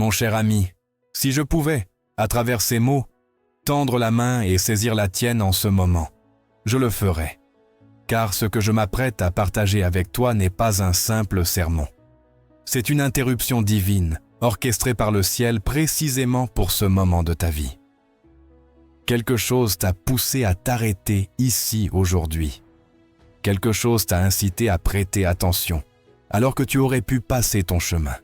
Mon cher ami, si je pouvais, à travers ces mots, tendre la main et saisir la tienne en ce moment, je le ferais. Car ce que je m'apprête à partager avec toi n'est pas un simple sermon. C'est une interruption divine, orchestrée par le ciel précisément pour ce moment de ta vie. Quelque chose t'a poussé à t'arrêter ici aujourd'hui. Quelque chose t'a incité à prêter attention, alors que tu aurais pu passer ton chemin.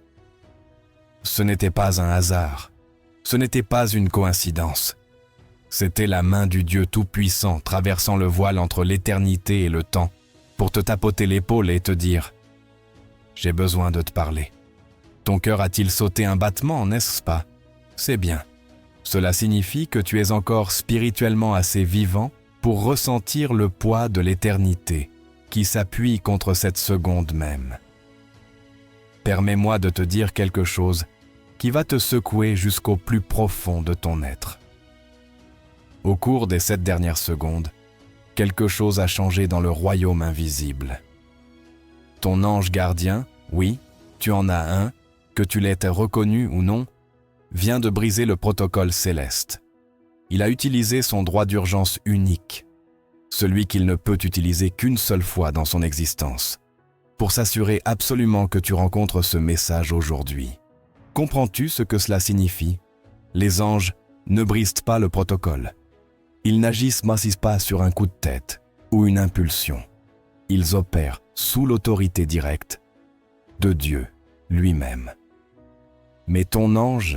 Ce n'était pas un hasard, ce n'était pas une coïncidence. C'était la main du Dieu Tout-Puissant traversant le voile entre l'éternité et le temps pour te tapoter l'épaule et te dire « J'ai besoin de te parler. Ton cœur a-t-il sauté un battement, n'est-ce pas? C'est bien. Cela signifie que tu es encore spirituellement assez vivant pour ressentir le poids de l'éternité qui s'appuie contre cette seconde même. Permets-moi de te dire quelque chose qui va te secouer jusqu'au plus profond de ton être. Au cours des 7 dernières secondes, quelque chose a changé dans le royaume invisible. Ton ange gardien, oui, tu en as un, que tu l'aies reconnu ou non, vient de briser le protocole céleste. Il a utilisé son droit d'urgence unique, celui qu'il ne peut utiliser qu'une seule fois dans son existence, pour s'assurer absolument que tu rencontres ce message aujourd'hui. Comprends-tu ce que cela signifie? Les anges ne brisent pas le protocole. Ils n'agissent pas sur un coup de tête ou une impulsion. Ils opèrent sous l'autorité directe de Dieu lui-même. Mais ton ange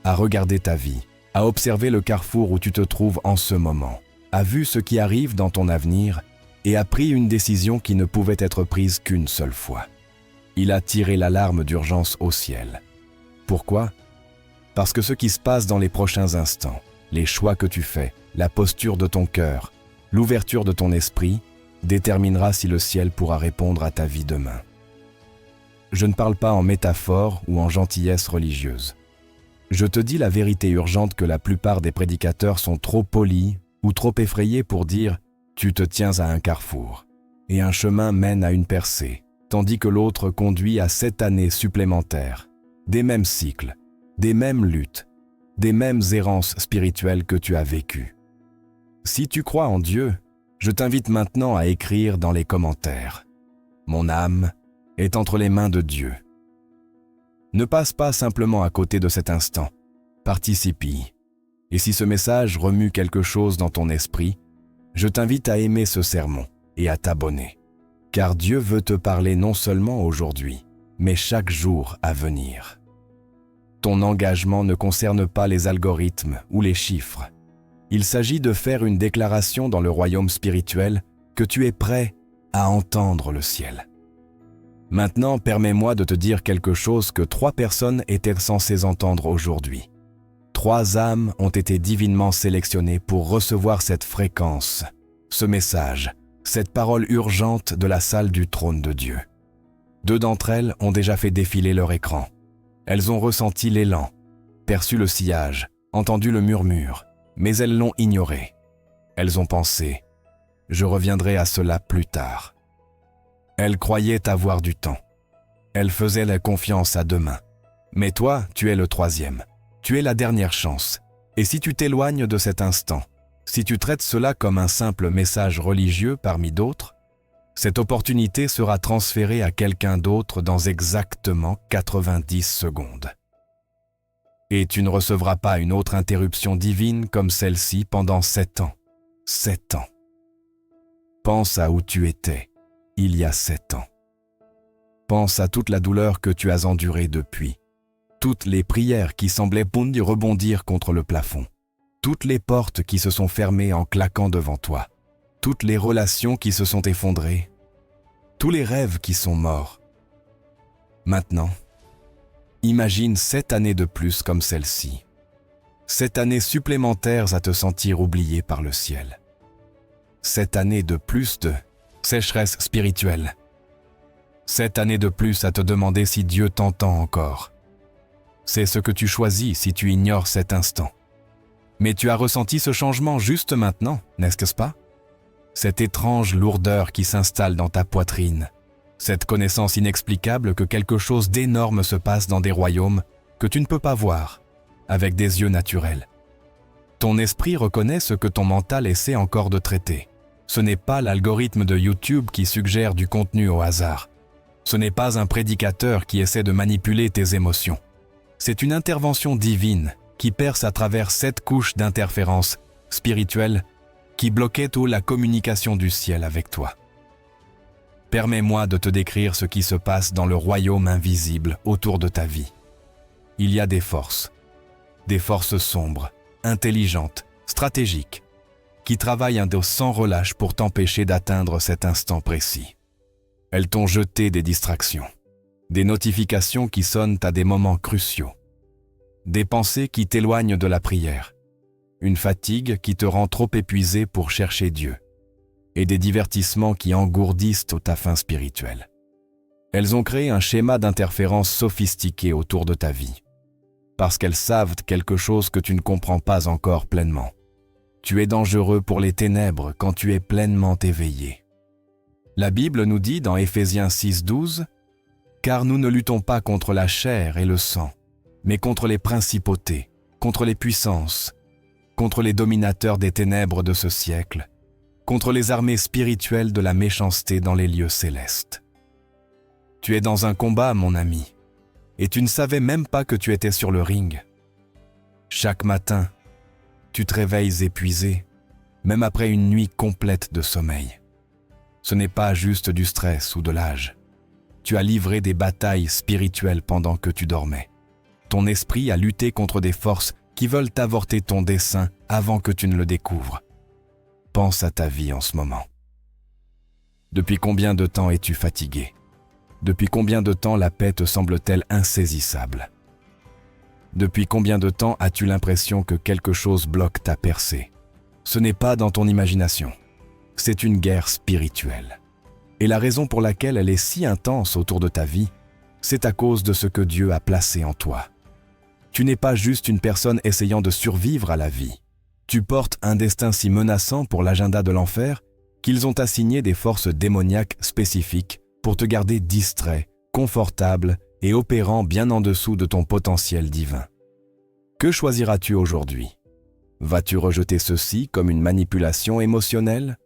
a regardé ta vie, a observé le carrefour où tu te trouves en ce moment, a vu ce qui arrive dans ton avenir et a pris une décision qui ne pouvait être prise qu'une seule fois. Il a tiré l'alarme d'urgence au ciel. Pourquoi? Parce que ce qui se passe dans les prochains instants, les choix que tu fais, la posture de ton cœur, l'ouverture de ton esprit, déterminera si le ciel pourra répondre à ta vie demain. Je ne parle pas en métaphore ou en gentillesse religieuse. Je te dis la vérité urgente que la plupart des prédicateurs sont trop polis ou trop effrayés pour dire « tu te tiens à un carrefour » et un chemin mène à une percée, tandis que l'autre conduit à 7 années supplémentaires, des mêmes cycles, des mêmes luttes, des mêmes errances spirituelles que tu as vécues. Si tu crois en Dieu, je t'invite maintenant à écrire dans les commentaires « Mon âme est entre les mains de Dieu ». Ne passe pas simplement à côté de cet instant, participe-y. Et si ce message remue quelque chose dans ton esprit, je t'invite à aimer ce sermon et à t'abonner. Car Dieu veut te parler non seulement aujourd'hui, mais chaque jour à venir. Ton engagement ne concerne pas les algorithmes ou les chiffres. Il s'agit de faire une déclaration dans le royaume spirituel que tu es prêt à entendre le ciel. Maintenant, permets-moi de te dire quelque chose que 3 personnes étaient censées entendre aujourd'hui. 3 âmes ont été divinement sélectionnées pour recevoir cette fréquence, ce message, cette parole urgente de la salle du trône de Dieu. 2 d'entre elles ont déjà fait défiler leur écran. Elles ont ressenti l'élan, perçu le sillage, entendu le murmure, mais elles l'ont ignoré. Elles ont pensé « je reviendrai à cela plus tard ». Elles croyaient avoir du temps. Elles faisaient la confiance à demain. Mais toi, tu es le 3e. Tu es la dernière chance. Et si tu t'éloignes de cet instant, si tu traites cela comme un simple message religieux parmi d'autres, cette opportunité sera transférée à quelqu'un d'autre dans exactement 90 secondes. Et tu ne recevras pas une autre interruption divine comme celle-ci pendant 7 ans. 7 ans. Pense à où tu étais il y a 7 ans. Pense à toute la douleur que tu as endurée depuis, toutes les prières qui semblaient rebondir contre le plafond, toutes les portes qui se sont fermées en claquant devant toi, toutes les relations qui se sont effondrées, tous les rêves qui sont morts. Maintenant, imagine 7 années de plus comme celle-ci, 7 années supplémentaires à te sentir oublié par le ciel, 7 années de plus de sécheresse spirituelle. 7 années de plus à te demander si Dieu t'entend encore. C'est ce que tu choisis si tu ignores cet instant. Mais tu as ressenti ce changement juste maintenant, n'est-ce pas? Cette étrange lourdeur qui s'installe dans ta poitrine, cette connaissance inexplicable que quelque chose d'énorme se passe dans des royaumes que tu ne peux pas voir avec des yeux naturels. Ton esprit reconnaît ce que ton mental essaie encore de traiter. Ce n'est pas l'algorithme de YouTube qui suggère du contenu au hasard. Ce n'est pas un prédicateur qui essaie de manipuler tes émotions. C'est une intervention divine qui perce à travers 7 couches d'interférences spirituelles qui bloquaient tout la communication du ciel avec toi. Permets-moi de te décrire ce qui se passe dans le royaume invisible autour de ta vie. Il y a des forces sombres, intelligentes, stratégiques, qui travaillent sans relâche pour t'empêcher d'atteindre cet instant précis. Elles t'ont jeté des distractions, des notifications qui sonnent à des moments cruciaux, des pensées qui t'éloignent de la prière, une fatigue qui te rend trop épuisé pour chercher Dieu, et des divertissements qui engourdissent ta faim spirituelle. Elles ont créé un schéma d'interférence sophistiqué autour de ta vie, parce qu'elles savent quelque chose que tu ne comprends pas encore pleinement. Tu es dangereux pour les ténèbres quand tu es pleinement éveillé. La Bible nous dit dans Éphésiens 6:12 « Car nous ne luttons pas contre la chair et le sang, mais contre les principautés, contre les puissances, contre les dominateurs des ténèbres de ce siècle, contre les armées spirituelles de la méchanceté dans les lieux célestes. » Tu es dans un combat, mon ami, et tu ne savais même pas que tu étais sur le ring. Chaque matin, tu te réveilles épuisé, même après une nuit complète de sommeil. Ce n'est pas juste du stress ou de l'âge. Tu as livré des batailles spirituelles pendant que tu dormais. Ton esprit a lutté contre des forces qui veulent avorter ton dessein avant que tu ne le découvres. Pense à ta vie en ce moment. Depuis combien de temps es-tu fatigué? Depuis combien de temps la paix te semble-t-elle insaisissable? Depuis combien de temps as-tu l'impression que quelque chose bloque ta percée? Ce n'est pas dans ton imagination. C'est une guerre spirituelle. Et la raison pour laquelle elle est si intense autour de ta vie, c'est à cause de ce que Dieu a placé en toi. Tu n'es pas juste une personne essayant de survivre à la vie. Tu portes un destin si menaçant pour l'agenda de l'enfer qu'ils ont assigné des forces démoniaques spécifiques pour te garder distrait, confortable et opérant bien en dessous de ton potentiel divin. Que choisiras-tu aujourd'hui? Vas-tu rejeter ceci comme une manipulation émotionnelle?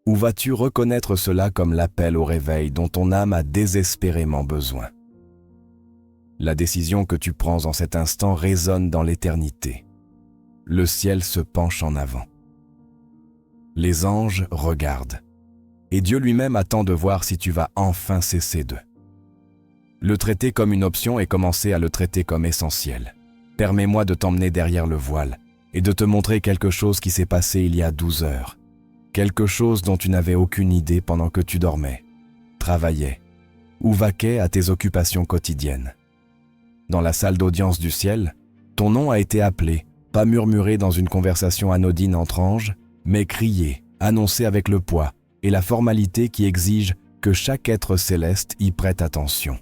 Ou vas-tu reconnaître cela comme l'appel au réveil dont ton âme a désespérément besoin? La décision que tu prends en cet instant résonne dans l'éternité. Le ciel se penche en avant. Les anges regardent. Et Dieu lui-même attend de voir si tu vas enfin cesser d'eux. Le traiter comme une option et commencer à le traiter comme essentiel. Permets-moi de t'emmener derrière le voile et de te montrer quelque chose qui s'est passé il y a 12 heures. Quelque chose dont tu n'avais aucune idée pendant que tu dormais, travaillais ou vaquais à tes occupations quotidiennes. Dans la salle d'audience du ciel, ton nom a été appelé, pas murmuré dans une conversation anodine entre anges, mais crié, annoncé avec le poids et la formalité qui exige que chaque être céleste y prête attention.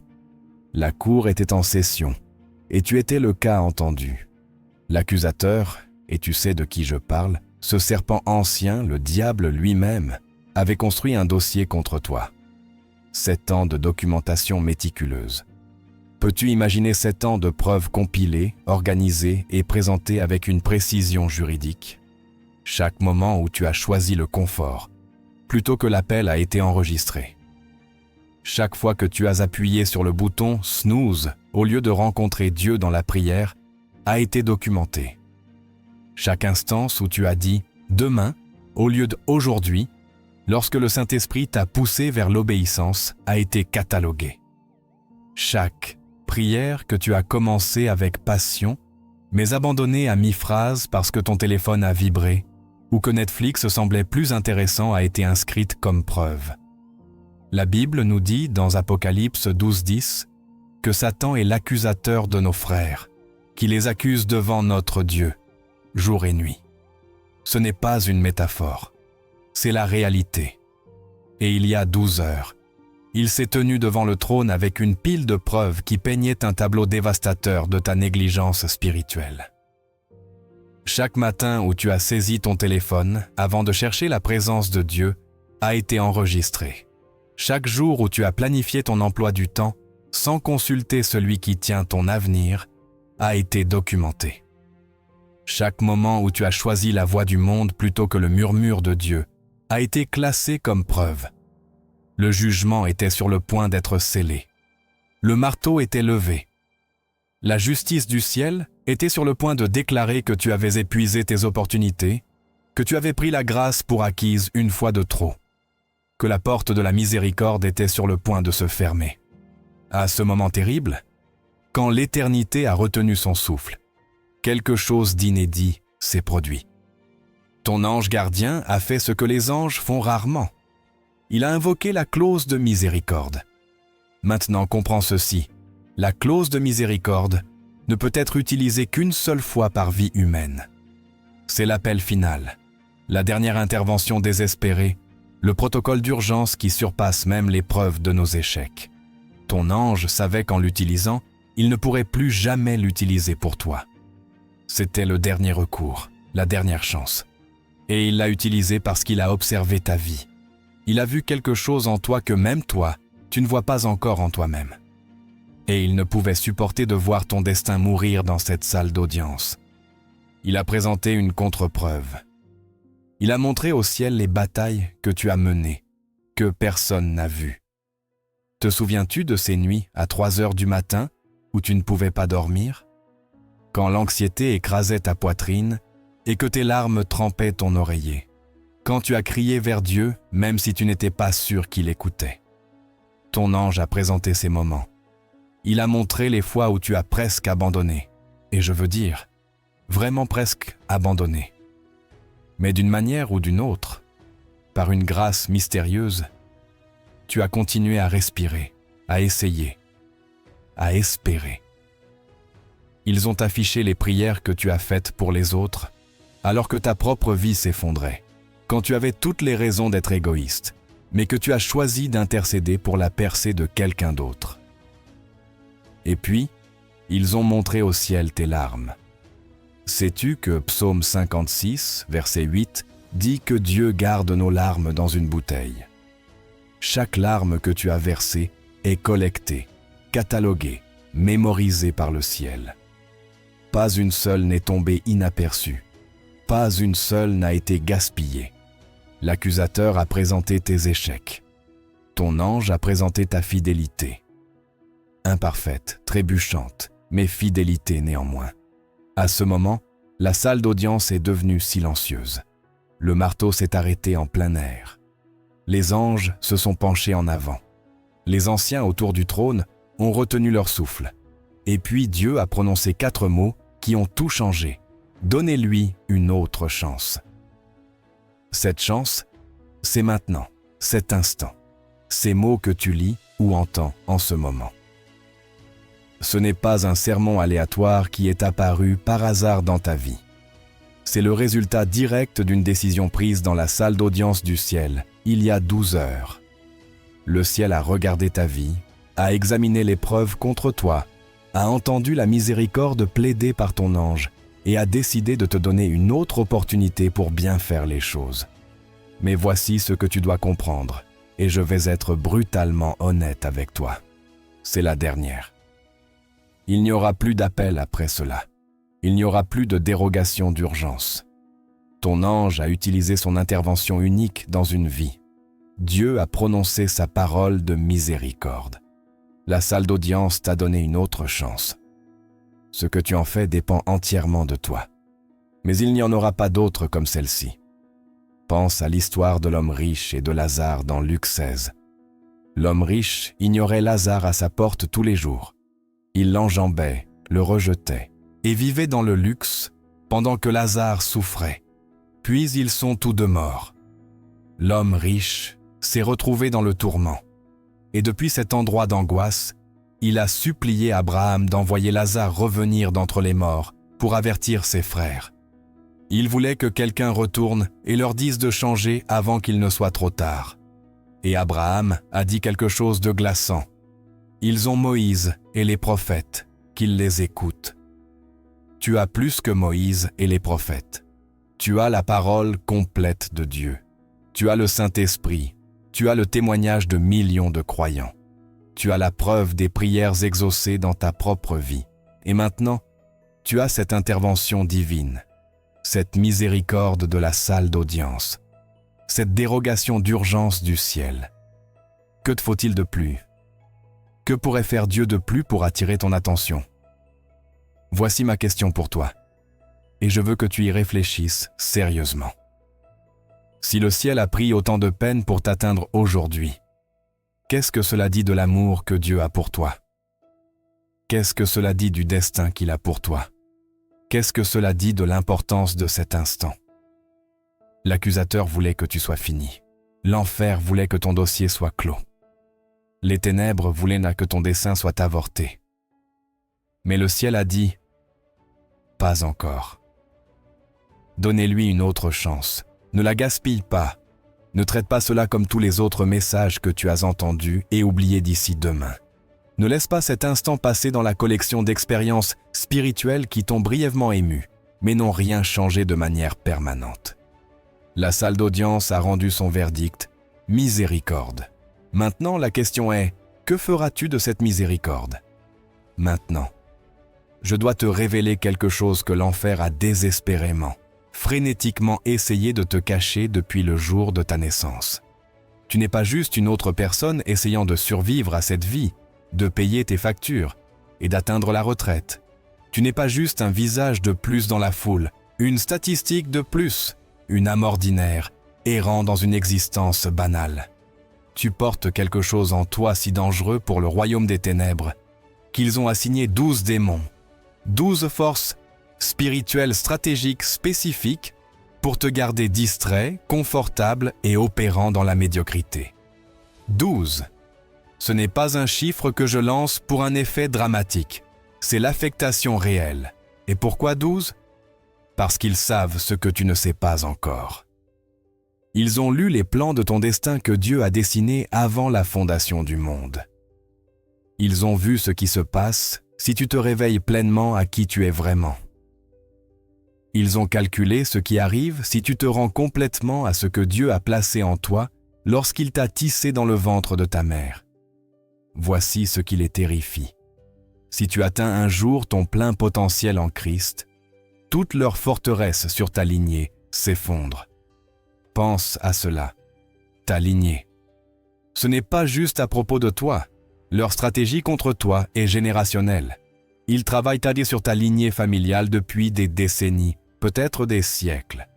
La cour était en session, et tu étais le cas entendu. L'accusateur, et tu sais de qui je parle, ce serpent ancien, le diable lui-même, avait construit un dossier contre toi. 7 ans de documentation méticuleuse. Peux-tu imaginer 7 ans de preuves compilées, organisées et présentées avec une précision juridique? Chaque moment où tu as choisi le confort, plutôt que l'appel a été enregistré. Chaque fois que tu as appuyé sur le bouton « snooze » au lieu de rencontrer Dieu dans la prière, a été documenté. Chaque instance où tu as dit « demain » au lieu d'« aujourd'hui », lorsque le Saint-Esprit t'a poussé vers l'obéissance, a été cataloguée. Chaque prière que tu as commencée avec passion, mais abandonnée à mi-phrase parce que ton téléphone a vibré, ou que Netflix semblait plus intéressant a été inscrite comme preuve. La Bible nous dit dans Apocalypse 12:10 que Satan est l'accusateur de nos frères, qui les accuse devant notre Dieu, jour et nuit. Ce n'est pas une métaphore, c'est la réalité. Et il y a 12 heures, il s'est tenu devant le trône avec une pile de preuves qui peignaient un tableau dévastateur de ta négligence spirituelle. Chaque matin où tu as saisi ton téléphone avant de chercher la présence de Dieu a été enregistré. Chaque jour où tu as planifié ton emploi du temps sans consulter celui qui tient ton avenir, a été documenté. Chaque moment où tu as choisi la voie du monde plutôt que le murmure de Dieu a été classé comme preuve. Le jugement était sur le point d'être scellé. Le marteau était levé. La justice du ciel était sur le point de déclarer que tu avais épuisé tes opportunités, que tu avais pris la grâce pour acquise une fois de trop, que la porte de la miséricorde était sur le point de se fermer. À ce moment terrible, quand l'éternité a retenu son souffle, quelque chose d'inédit s'est produit. Ton ange gardien a fait ce que les anges font rarement. Il a invoqué la clause de miséricorde. Maintenant, comprends ceci. La clause de miséricorde ne peut être utilisée qu'une seule fois par vie humaine. C'est l'appel final, la dernière intervention désespérée, le protocole d'urgence qui surpasse même l'épreuve de nos échecs. Ton ange savait qu'en l'utilisant, il ne pourrait plus jamais l'utiliser pour toi. C'était le dernier recours, la dernière chance. Et il l'a utilisé parce qu'il a observé ta vie. Il a vu quelque chose en toi que même toi, tu ne vois pas encore en toi-même. Et il ne pouvait supporter de voir ton destin mourir dans cette salle d'audience. Il a présenté une contre-preuve. Il a montré au ciel les batailles que tu as menées, que personne n'a vues. Te souviens-tu de ces nuits à 3 heures du matin où tu ne pouvais pas dormir? Quand l'anxiété écrasait ta poitrine et que tes larmes trempaient ton oreiller. Quand tu as crié vers Dieu, même si tu n'étais pas sûr qu'il écoutait. Ton ange a présenté ces moments. Il a montré les fois où tu as presque abandonné. Et je veux dire, vraiment presque abandonné. Mais d'une manière ou d'une autre, par une grâce mystérieuse, tu as continué à respirer, à essayer, à espérer. Ils ont affiché les prières que tu as faites pour les autres, alors que ta propre vie s'effondrait. Quand tu avais toutes les raisons d'être égoïste, mais que tu as choisi d'intercéder pour la percée de quelqu'un d'autre. Et puis, ils ont montré au ciel tes larmes. Sais-tu que Psaume 56, verset 8, dit que Dieu garde nos larmes dans une bouteille? Chaque larme que tu as versée est collectée, cataloguée, mémorisée par le ciel. Pas une seule n'est tombée inaperçue. Pas une seule n'a été gaspillée. L'accusateur a présenté tes échecs. Ton ange a présenté ta fidélité. Imparfaite, trébuchante, mais fidélité néanmoins. À ce moment, la salle d'audience est devenue silencieuse. Le marteau s'est arrêté en plein air. Les anges se sont penchés en avant. Les anciens autour du trône ont retenu leur souffle. Et puis Dieu a prononcé 4 mots qui ont tout changé. Donnez-lui une autre chance. Cette chance, c'est maintenant, cet instant. Ces mots que tu lis ou entends en ce moment. Ce n'est pas un sermon aléatoire qui est apparu par hasard dans ta vie. C'est le résultat direct d'une décision prise dans la salle d'audience du ciel, il y a 12 heures. Le ciel a regardé ta vie, a examiné les preuves contre toi, a entendu la miséricorde plaidée par ton ange et a décidé de te donner une autre opportunité pour bien faire les choses. Mais voici ce que tu dois comprendre, et je vais être brutalement honnête avec toi. C'est la dernière. Il n'y aura plus d'appel après cela. Il n'y aura plus de dérogation d'urgence. Ton ange a utilisé son intervention unique dans une vie. Dieu a prononcé sa parole de miséricorde. La salle d'audience t'a donné une autre chance. Ce que tu en fais dépend entièrement de toi. Mais il n'y en aura pas d'autre comme celle-ci. Pense à l'histoire de l'homme riche et de Lazare dans Luc 16. L'homme riche ignorait Lazare à sa porte tous les jours. Il l'enjambait, le rejetait et vivait dans le luxe pendant que Lazare souffrait. Puis ils sont tous deux morts. L'homme riche s'est retrouvé dans le tourment. Et depuis cet endroit d'angoisse, il a supplié Abraham d'envoyer Lazare revenir d'entre les morts pour avertir ses frères. Il voulait que quelqu'un retourne et leur dise de changer avant qu'il ne soit trop tard. Et Abraham a dit quelque chose de glaçant. Ils ont Moïse et les prophètes, qu'ils les écoutent. Tu as plus que Moïse et les prophètes. Tu as la parole complète de Dieu. Tu as le Saint-Esprit. Tu as le témoignage de millions de croyants. tu as la preuve des prières exaucées dans ta propre vie. Et maintenant, tu as cette intervention divine, cette miséricorde de la salle d'audience, cette dérogation d'urgence du ciel. Que te faut-il de plus? Que pourrait faire Dieu de plus pour attirer ton attention? Voici ma question pour toi, et je veux que tu y réfléchisses sérieusement. Si le ciel a pris autant de peine pour t'atteindre aujourd'hui, qu'est-ce que cela dit de l'amour que Dieu a pour toi? Qu'est-ce que cela dit du destin qu'il a pour toi? Qu'est-ce que cela dit de l'importance de cet instant? L'accusateur voulait que tu sois fini. L'enfer voulait que ton dossier soit clos. Les ténèbres voulaient que ton dessein soit avorté. Mais le ciel a dit « Pas encore ». Donnez-lui une autre chance. Ne la gaspille pas. Ne traite pas cela comme tous les autres messages que tu as entendus et oubliés d'ici demain. Ne laisse pas cet instant passer dans la collection d'expériences spirituelles qui t'ont brièvement ému, mais n'ont rien changé de manière permanente. La salle d'audience a rendu son verdict, miséricorde. Maintenant, la question est, que feras-tu de cette miséricorde? Maintenant, je dois te révéler quelque chose que l'enfer a désespérément, frénétiquement essayé de te cacher depuis le jour de ta naissance. Tu n'es pas juste une autre personne essayant de survivre à cette vie, de payer tes factures et d'atteindre la retraite. Tu n'es pas juste un visage de plus dans la foule, une statistique de plus, une âme ordinaire, errant dans une existence banale. Tu portes quelque chose en toi si dangereux pour le royaume des ténèbres, qu'ils ont assigné 12 démons, 12 forces spirituelles stratégiques spécifiques pour te garder distrait, confortable et opérant dans la médiocrité. 12. Ce n'est pas un chiffre que je lance pour un effet dramatique. C'est l'affectation réelle. Et pourquoi 12? Parce qu'ils savent ce que tu ne sais pas encore. Ils ont lu les plans de ton destin que Dieu a dessinés avant la fondation du monde. Ils ont vu ce qui se passe si tu te réveilles pleinement à qui tu es vraiment. Ils ont calculé ce qui arrive si tu te rends complètement à ce que Dieu a placé en toi lorsqu'il t'a tissé dans le ventre de ta mère. Voici ce qui les terrifie. Si tu atteins un jour ton plein potentiel en Christ, toute leur forteresse sur ta lignée s'effondre. Pense à cela, ta lignée. Ce n'est pas juste à propos de toi. Leur stratégie contre toi est générationnelle. Ils travaillent sur ta lignée familiale depuis des décennies, peut-être des siècles.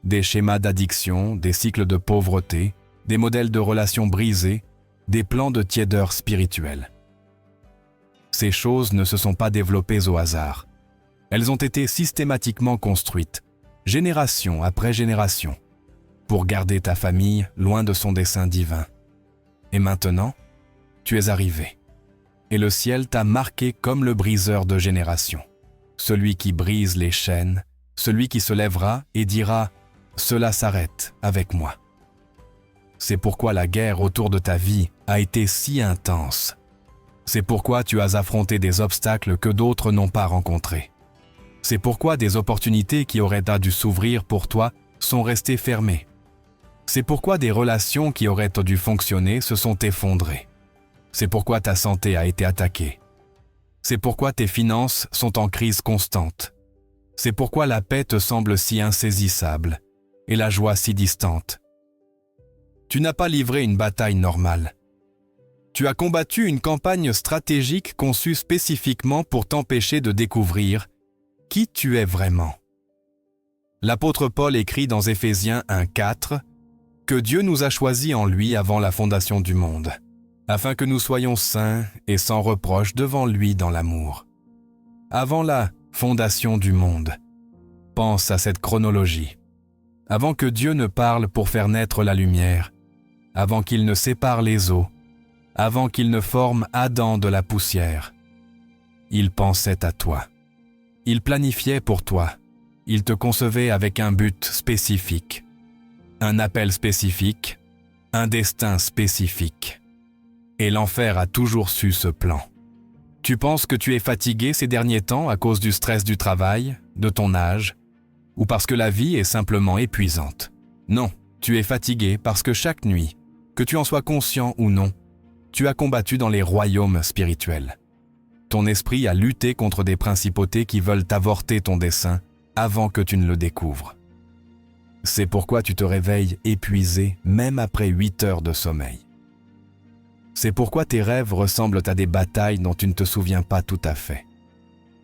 Des schémas d'addiction, des cycles de pauvreté, des modèles de relations brisées, des plans de tiédeur spirituelle. Ces choses ne se sont pas développées au hasard. Elles ont été systématiquement construites, génération après génération, pour garder ta famille loin de son dessein divin. Et maintenant, tu es arrivé. Et le ciel t'a marqué comme le briseur de génération, celui qui brise les chaînes, celui qui se lèvera et dira « Cela s'arrête avec moi ». C'est pourquoi la guerre autour de ta vie a été si intense. C'est pourquoi tu as affronté des obstacles que d'autres n'ont pas rencontrés. C'est pourquoi des opportunités qui auraient dû s'ouvrir pour toi sont restées fermées. C'est pourquoi des relations qui auraient dû fonctionner se sont effondrées. C'est pourquoi ta santé a été attaquée. C'est pourquoi tes finances sont en crise constante. C'est pourquoi la paix te semble si insaisissable et la joie si distante. Tu n'as pas livré une bataille normale. Tu as combattu une campagne stratégique conçue spécifiquement pour t'empêcher de découvrir qui tu es vraiment. L'apôtre Paul écrit dans Éphésiens 1:4 que Dieu nous a choisis en lui avant la fondation du monde, afin que nous soyons saints et sans reproche devant lui dans l'amour. Avant la fondation du monde, pense à cette chronologie. Avant que Dieu ne parle pour faire naître la lumière, avant qu'il ne sépare les eaux, avant qu'il ne forme Adam de la poussière, il pensait à toi. Il planifiait pour toi. Il te concevait avec un but spécifique, un appel spécifique, un destin spécifique. Et l'enfer a toujours su ce plan. Tu penses que tu es fatigué ces derniers temps à cause du stress du travail, de ton âge, ou parce que la vie est simplement épuisante. Non, tu es fatigué parce que chaque nuit, que tu en sois conscient ou non, tu as combattu dans les royaumes spirituels. Ton esprit a lutté contre des principautés qui veulent avorter ton dessein avant que tu ne le découvres. C'est pourquoi tu te réveilles épuisé même après 8 heures de sommeil. C'est pourquoi tes rêves ressemblent à des batailles dont tu ne te souviens pas tout à fait.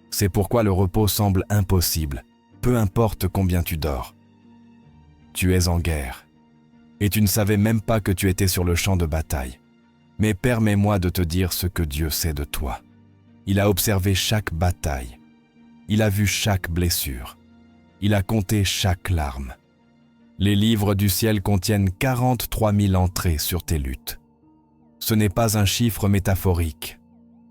C'est pourquoi le repos semble impossible, peu importe combien tu dors. Tu es en guerre, et tu ne savais même pas que tu étais sur le champ de bataille. Mais permets-moi de te dire ce que Dieu sait de toi. Il a observé chaque bataille. Il a vu chaque blessure. Il a compté chaque larme. Les livres du ciel contiennent 43 000 entrées sur tes luttes. Ce n'est pas un chiffre métaphorique.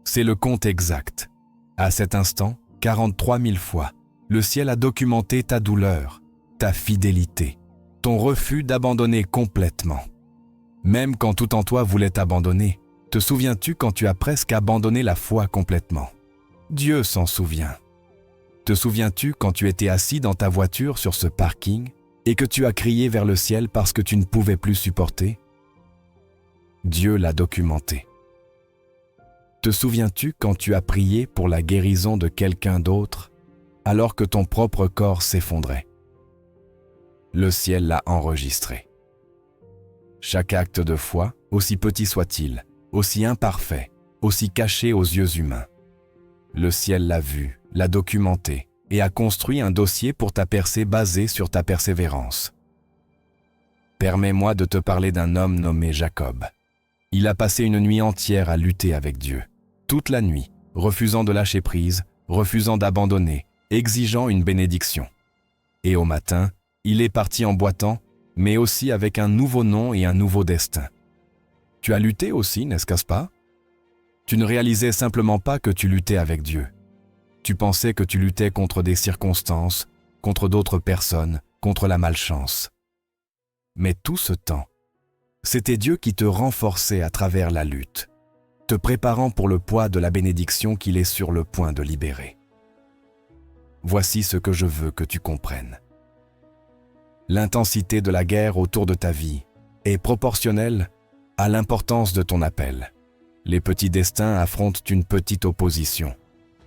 C'est le compte exact. À cet instant, 43 000 fois, le ciel a documenté ta douleur, ta fidélité, ton refus d'abandonner complètement. Même quand tout en toi voulait t'abandonner, te souviens-tu quand tu as presque abandonné la foi complètement? Dieu s'en souvient. Te souviens-tu quand tu étais assis dans ta voiture sur ce parking et que tu as crié vers le ciel parce que tu ne pouvais plus supporter? Dieu l'a documenté. Te souviens-tu quand tu as prié pour la guérison de quelqu'un d'autre alors que ton propre corps s'effondrait? Le ciel l'a enregistré. Chaque acte de foi, aussi petit soit-il, aussi imparfait, aussi caché aux yeux humains, le ciel l'a vu, l'a documenté et a construit un dossier pour ta percée basé sur ta persévérance. Permets-moi de te parler d'un homme nommé Jacob. Il a passé une nuit entière à lutter avec Dieu, toute la nuit, refusant de lâcher prise, refusant d'abandonner, exigeant une bénédiction. Et au matin, il est parti en boitant, mais aussi avec un nouveau nom et un nouveau destin. Tu as lutté aussi, n'est-ce pas? Tu ne réalisais simplement pas que tu luttais avec Dieu. Tu pensais que tu luttais contre des circonstances, contre d'autres personnes, contre la malchance. Mais tout ce temps, c'était Dieu qui te renforçait à travers la lutte, te préparant pour le poids de la bénédiction qu'il est sur le point de libérer. Voici ce que je veux que tu comprennes. L'intensité de la guerre autour de ta vie est proportionnelle à l'importance de ton appel. Les petits destins affrontent une petite opposition.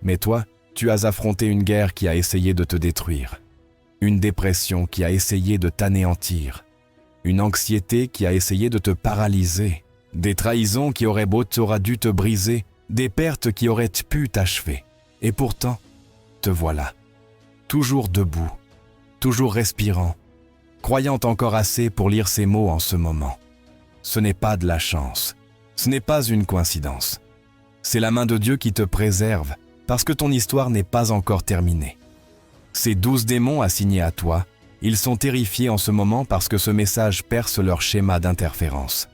Mais toi, tu as affronté une guerre qui a essayé de te détruire, une dépression qui a essayé de t'anéantir, une anxiété qui a essayé de te paralyser, des trahisons qui auraient dû te briser, des pertes qui auraient pu t'achever. Et pourtant, te voilà, toujours debout, toujours respirant, croyant encore assez pour lire ces mots en ce moment. Ce n'est pas de la chance, ce n'est pas une coïncidence. C'est la main de Dieu qui te préserve parce que ton histoire n'est pas encore terminée. Ces 12 démons assignés à toi, ils sont terrifiés en ce moment parce que ce message perce leur schéma d'interférence.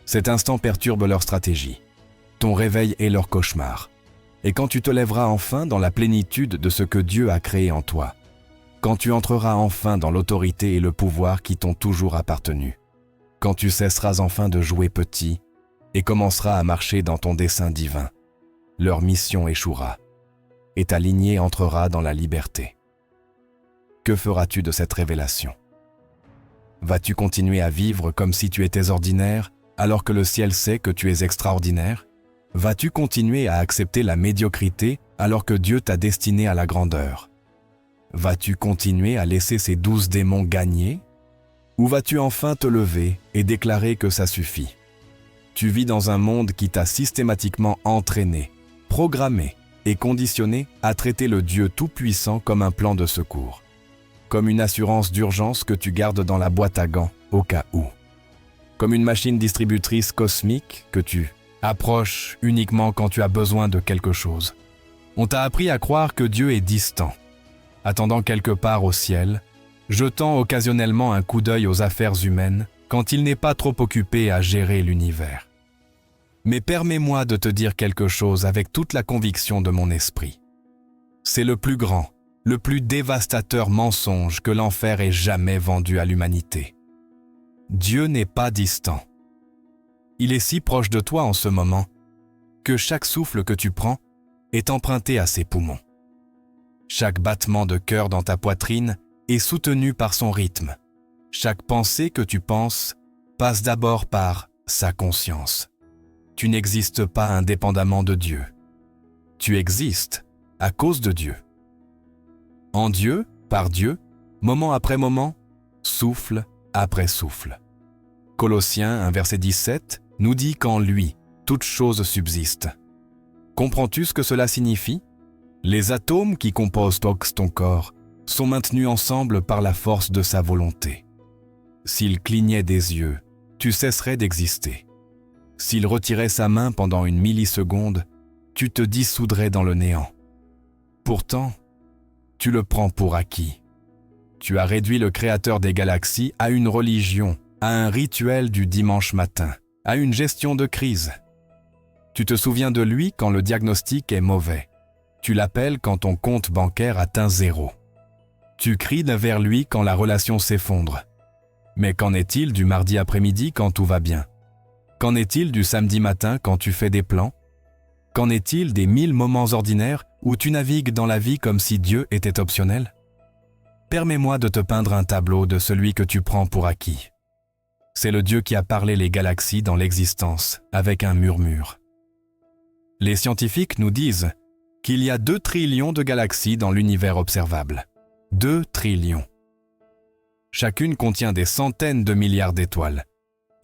Cet instant perturbe leur stratégie. Ton réveil est leur cauchemar. Et quand tu te lèveras enfin dans la plénitude de ce que Dieu a créé en toi, quand tu entreras enfin dans l'autorité et le pouvoir qui t'ont toujours appartenu, quand tu cesseras enfin de jouer petit et commenceras à marcher dans ton dessein divin, leur mission échouera et ta lignée entrera dans la liberté. Que feras-tu de cette révélation? Vas-tu continuer à vivre comme si tu étais ordinaire alors que le ciel sait que tu es extraordinaire? Vas-tu continuer à accepter la médiocrité alors que Dieu t'a destiné à la grandeur? Vas-tu continuer à laisser ces 12 démons gagner? Ou vas-tu enfin te lever et déclarer que ça suffit? Tu vis dans un monde qui t'a systématiquement entraîné, programmé et conditionné à traiter le Dieu Tout-Puissant comme un plan de secours, comme une assurance d'urgence que tu gardes dans la boîte à gants au cas où, comme une machine distributrice cosmique que tu approches uniquement quand tu as besoin de quelque chose. On t'a appris à croire que Dieu est distant, attendant quelque part au ciel, jetant occasionnellement un coup d'œil aux affaires humaines quand il n'est pas trop occupé à gérer l'univers. Mais permets-moi de te dire quelque chose avec toute la conviction de mon esprit. C'est le plus grand, le plus dévastateur mensonge que l'enfer ait jamais vendu à l'humanité. Dieu n'est pas distant. Il est si proche de toi en ce moment que chaque souffle que tu prends est emprunté à ses poumons. Chaque battement de cœur dans ta poitrine est soutenu par son rythme. Chaque pensée que tu penses passe d'abord par sa conscience. tu n'existes pas indépendamment de Dieu. Tu existes à cause de Dieu. En Dieu, par Dieu, moment après moment, souffle après souffle. Colossiens 1 verset 17 nous dit qu'en lui, toute chose subsiste. Comprends-tu ce que cela signifie? Les atomes qui composent ton corps sont maintenus ensemble par la force de sa volonté. S'il clignait des yeux, tu cesserais d'exister. S'il retirait sa main pendant une milliseconde, tu te dissoudrais dans le néant. Pourtant, tu le prends pour acquis. Tu as réduit le Créateur des galaxies à une religion, à un rituel du dimanche matin, à une gestion de crise. Tu te souviens de lui quand le diagnostic est mauvais. Tu l'appelles quand ton compte bancaire atteint 0. Tu cries vers lui quand la relation s'effondre. Mais qu'en est-il du mardi après-midi quand tout va bien? Qu'en est-il du samedi matin quand tu fais des plans? Qu'en est-il des 1000 moments ordinaires où tu navigues dans la vie comme si Dieu était optionnel? Permets-moi de te peindre un tableau de celui que tu prends pour acquis. C'est le Dieu qui a parlé les galaxies dans l'existence avec un murmure. Les scientifiques nous disent qu'il y a 2 trillions de galaxies dans l'univers observable. 2 trillions. Chacune contient des centaines de milliards d'étoiles.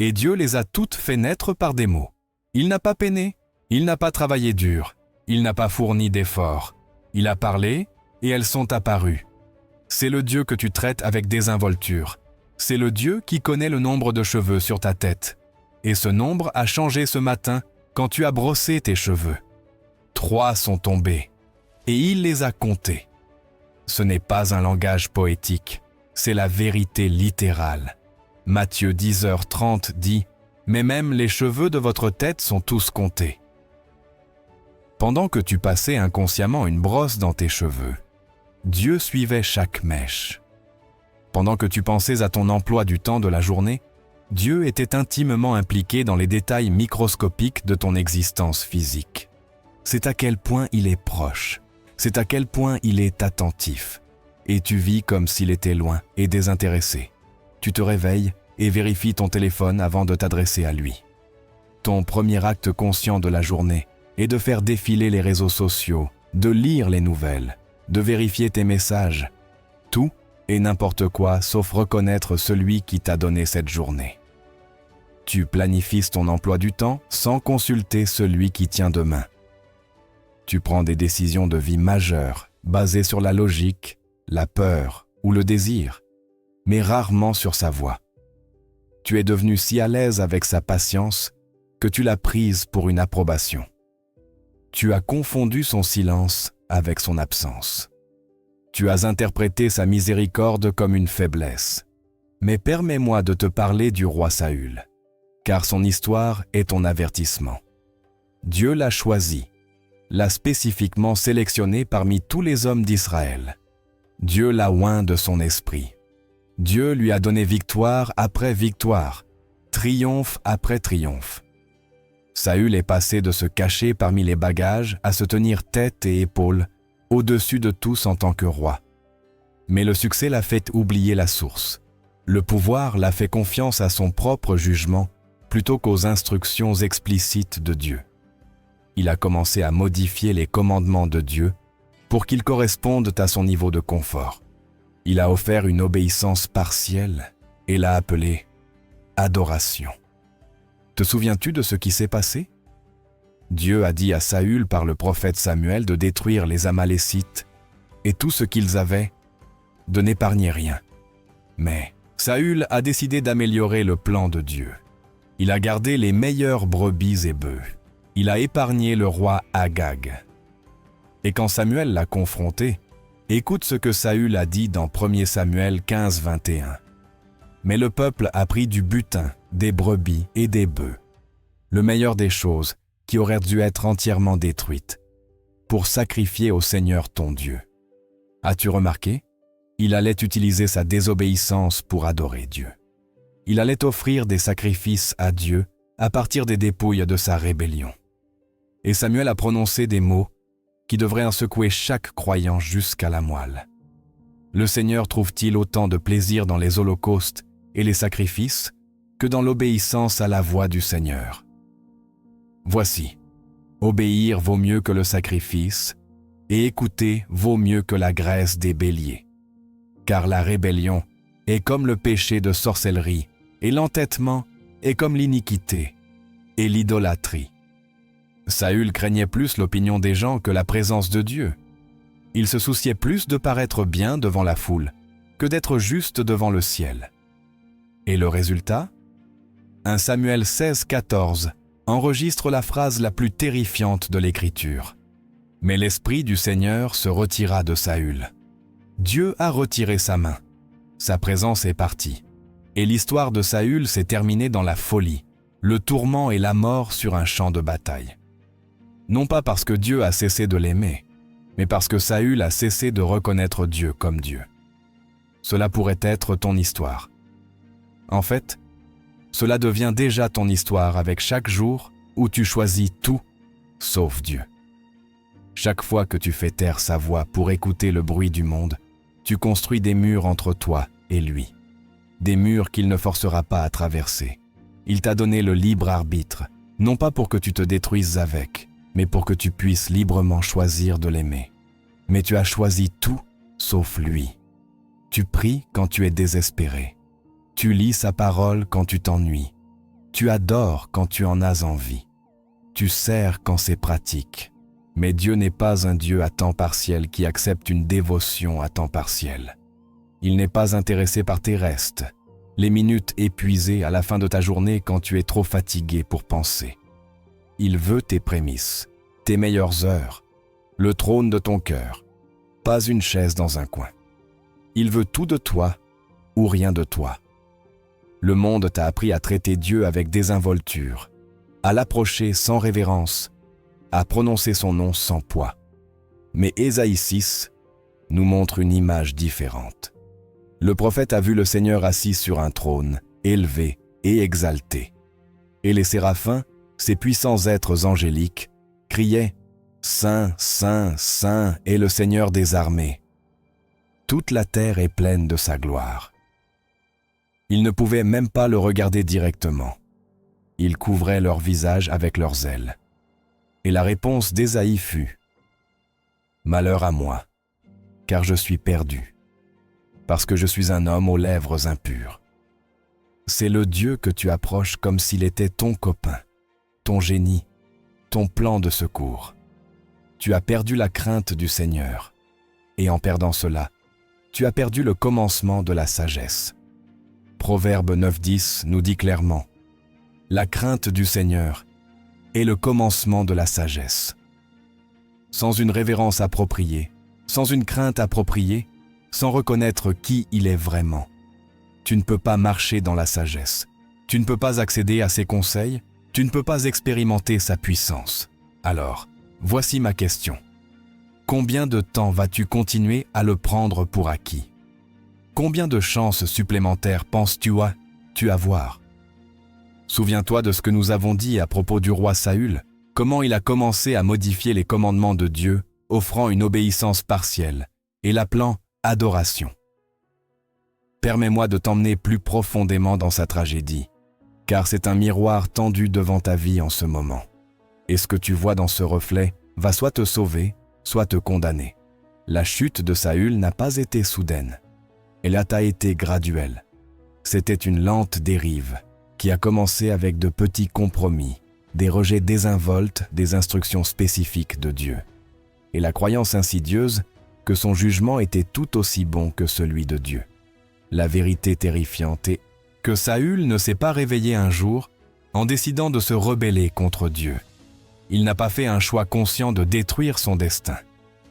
Et Dieu les a toutes fait naître par des mots. Il n'a pas peiné, il n'a pas travaillé dur, il n'a pas fourni d'efforts. Il a parlé et elles sont apparues. C'est le Dieu que tu traites avec désinvolture. C'est le Dieu qui connaît le nombre de cheveux sur ta tête. Et ce nombre a changé ce matin quand tu as brossé tes cheveux. 3 sont tombés et il les a comptés. Ce n'est pas un langage poétique, c'est la vérité littérale. Matthieu 10h30 dit « Mais même les cheveux de votre tête sont tous comptés. » Pendant que tu passais inconsciemment une brosse dans tes cheveux, Dieu suivait chaque mèche. Pendant que tu pensais à ton emploi du temps de la journée, Dieu était intimement impliqué dans les détails microscopiques de ton existence physique. C'est à quel point il est proche, c'est à quel point il est attentif. Et tu vis comme s'il était loin et désintéressé. Tu te réveilles et vérifies ton téléphone avant de t'adresser à lui. Ton premier acte conscient de la journée est de faire défiler les réseaux sociaux, de lire les nouvelles, de vérifier tes messages. Tout et n'importe quoi sauf reconnaître celui qui t'a donné cette journée. Tu planifies ton emploi du temps sans consulter celui qui tient demain. Tu prends des décisions de vie majeures basées sur la logique, la peur ou le désir, mais rarement sur sa voix. Tu es devenu si à l'aise avec sa patience que tu l'as prise pour une approbation. Tu as confondu son silence avec son absence. Tu as interprété sa miséricorde comme une faiblesse. Mais permets-moi de te parler du roi Saül, car son histoire est ton avertissement. Dieu l'a choisi, l'a spécifiquement sélectionné parmi tous les hommes d'Israël. Dieu l'a oint de son esprit. Dieu lui a donné victoire après victoire, triomphe après triomphe. Saül est passé de se cacher parmi les bagages à se tenir tête et épaules au-dessus de tous en tant que roi. Mais le succès l'a fait oublier la source. Le pouvoir l'a fait confiance à son propre jugement plutôt qu'aux instructions explicites de Dieu. Il a commencé à modifier les commandements de Dieu pour qu'ils correspondent à son niveau de confort. Il a offert une obéissance partielle et l'a appelée adoration. Te souviens-tu de ce qui s'est passé? Dieu a dit à Saül par le prophète Samuel de détruire les Amalécites et tout ce qu'ils avaient, de n'épargner rien. Mais Saül a décidé d'améliorer le plan de Dieu. Il a gardé les meilleures brebis et bœufs. Il a épargné le roi Agag. Et quand Samuel l'a confronté, écoute ce que Saül a dit dans 1 Samuel 15, 21. Mais le peuple a pris du butin, des brebis et des bœufs, le meilleur des choses qui auraient dû être entièrement détruites, pour sacrifier au Seigneur ton Dieu. As-tu remarqué? Il allait utiliser sa désobéissance pour adorer Dieu. Il allait offrir des sacrifices à Dieu à partir des dépouilles de sa rébellion. Et Samuel a prononcé des mots qui devraient en secouer chaque croyant jusqu'à la moelle. Le Seigneur trouve-t-il autant de plaisir dans les holocaustes et les sacrifices que dans l'obéissance à la voix du Seigneur? Voici, obéir vaut mieux que le sacrifice, et écouter vaut mieux que la graisse des béliers. Car la rébellion est comme le péché de sorcellerie, et l'entêtement est comme l'iniquité et l'idolâtrie. Saül craignait plus l'opinion des gens que la présence de Dieu. Il se souciait plus de paraître bien devant la foule que d'être juste devant le ciel. Et le résultat ? 1 Samuel 16, 14 enregistre la phrase la plus terrifiante de l'Écriture. « Mais l'Esprit du Seigneur se retira de Saül. Dieu a retiré sa main. Sa présence est partie. Et l'histoire de Saül s'est terminée dans la folie, le tourment et la mort sur un champ de bataille. Non pas parce que Dieu a cessé de l'aimer, mais parce que Saül a cessé de reconnaître Dieu comme Dieu. Cela pourrait être ton histoire. En fait, cela devient déjà ton histoire avec chaque jour où tu choisis tout sauf Dieu. Chaque fois que tu fais taire sa voix pour écouter le bruit du monde, tu construis des murs entre toi et lui. Des murs qu'il ne forcera pas à traverser. Il t'a donné le libre arbitre, non pas pour que tu te détruises avec, mais pour que tu puisses librement choisir de l'aimer. Mais tu as choisi tout sauf lui. Tu pries quand tu es désespéré. Tu lis sa parole quand tu t'ennuies. Tu adores quand tu en as envie. Tu sers quand c'est pratique. Mais Dieu n'est pas un Dieu à temps partiel qui accepte une dévotion à temps partiel. Il n'est pas intéressé par tes restes, les minutes épuisées à la fin de ta journée quand tu es trop fatigué pour penser. Il veut tes prémices, tes meilleures heures, le trône de ton cœur, pas une chaise dans un coin. Il veut tout de toi ou rien de toi. Le monde t'a appris à traiter Dieu avec désinvolture, à l'approcher sans révérence, à prononcer son nom sans poids. Mais Ésaïe 6 nous montre une image différente. Le prophète a vu le Seigneur assis sur un trône, élevé et exalté. Et les séraphins, ces puissants êtres angéliques, criaient « Saint, Saint, Saint est le Seigneur des armées. Toute la terre est pleine de sa gloire. » Ils ne pouvaient même pas le regarder directement. Ils couvraient leur visage avec leurs ailes. Et la réponse d'Ésaïe fut « Malheur à moi, car je suis perdu, parce que je suis un homme aux lèvres impures. » C'est le Dieu que tu approches comme s'il était ton copain, ton génie, ton plan de secours. Tu as perdu la crainte du Seigneur, et en perdant cela, tu as perdu le commencement de la sagesse. Proverbe 9.10 nous dit clairement « La crainte du Seigneur est le commencement de la sagesse. » Sans une révérence appropriée, sans une crainte appropriée, sans reconnaître qui il est vraiment, tu ne peux pas marcher dans la sagesse. Tu ne peux pas accéder à ses conseils, tu ne peux pas expérimenter sa puissance. Alors, voici ma question. Combien de temps vas-tu continuer à le prendre pour acquis? Combien de chances supplémentaires penses-tu avoir? Souviens-toi de ce que nous avons dit à propos du roi Saül, comment il a commencé à modifier les commandements de Dieu, offrant une obéissance partielle et l'appelant adoration. Permets-moi de t'emmener plus profondément dans sa tragédie, car c'est un miroir tendu devant ta vie en ce moment. Et ce que tu vois dans ce reflet va soit te sauver, soit te condamner. La chute de Saül n'a pas été soudaine. Elle a été graduelle. C'était une lente dérive qui a commencé avec de petits compromis, des rejets désinvoltes des instructions spécifiques de Dieu, et la croyance insidieuse que son jugement était tout aussi bon que celui de Dieu. La vérité terrifiante est que Saül ne s'est pas réveillé un jour en décidant de se rebeller contre Dieu. Il n'a pas fait un choix conscient de détruire son destin.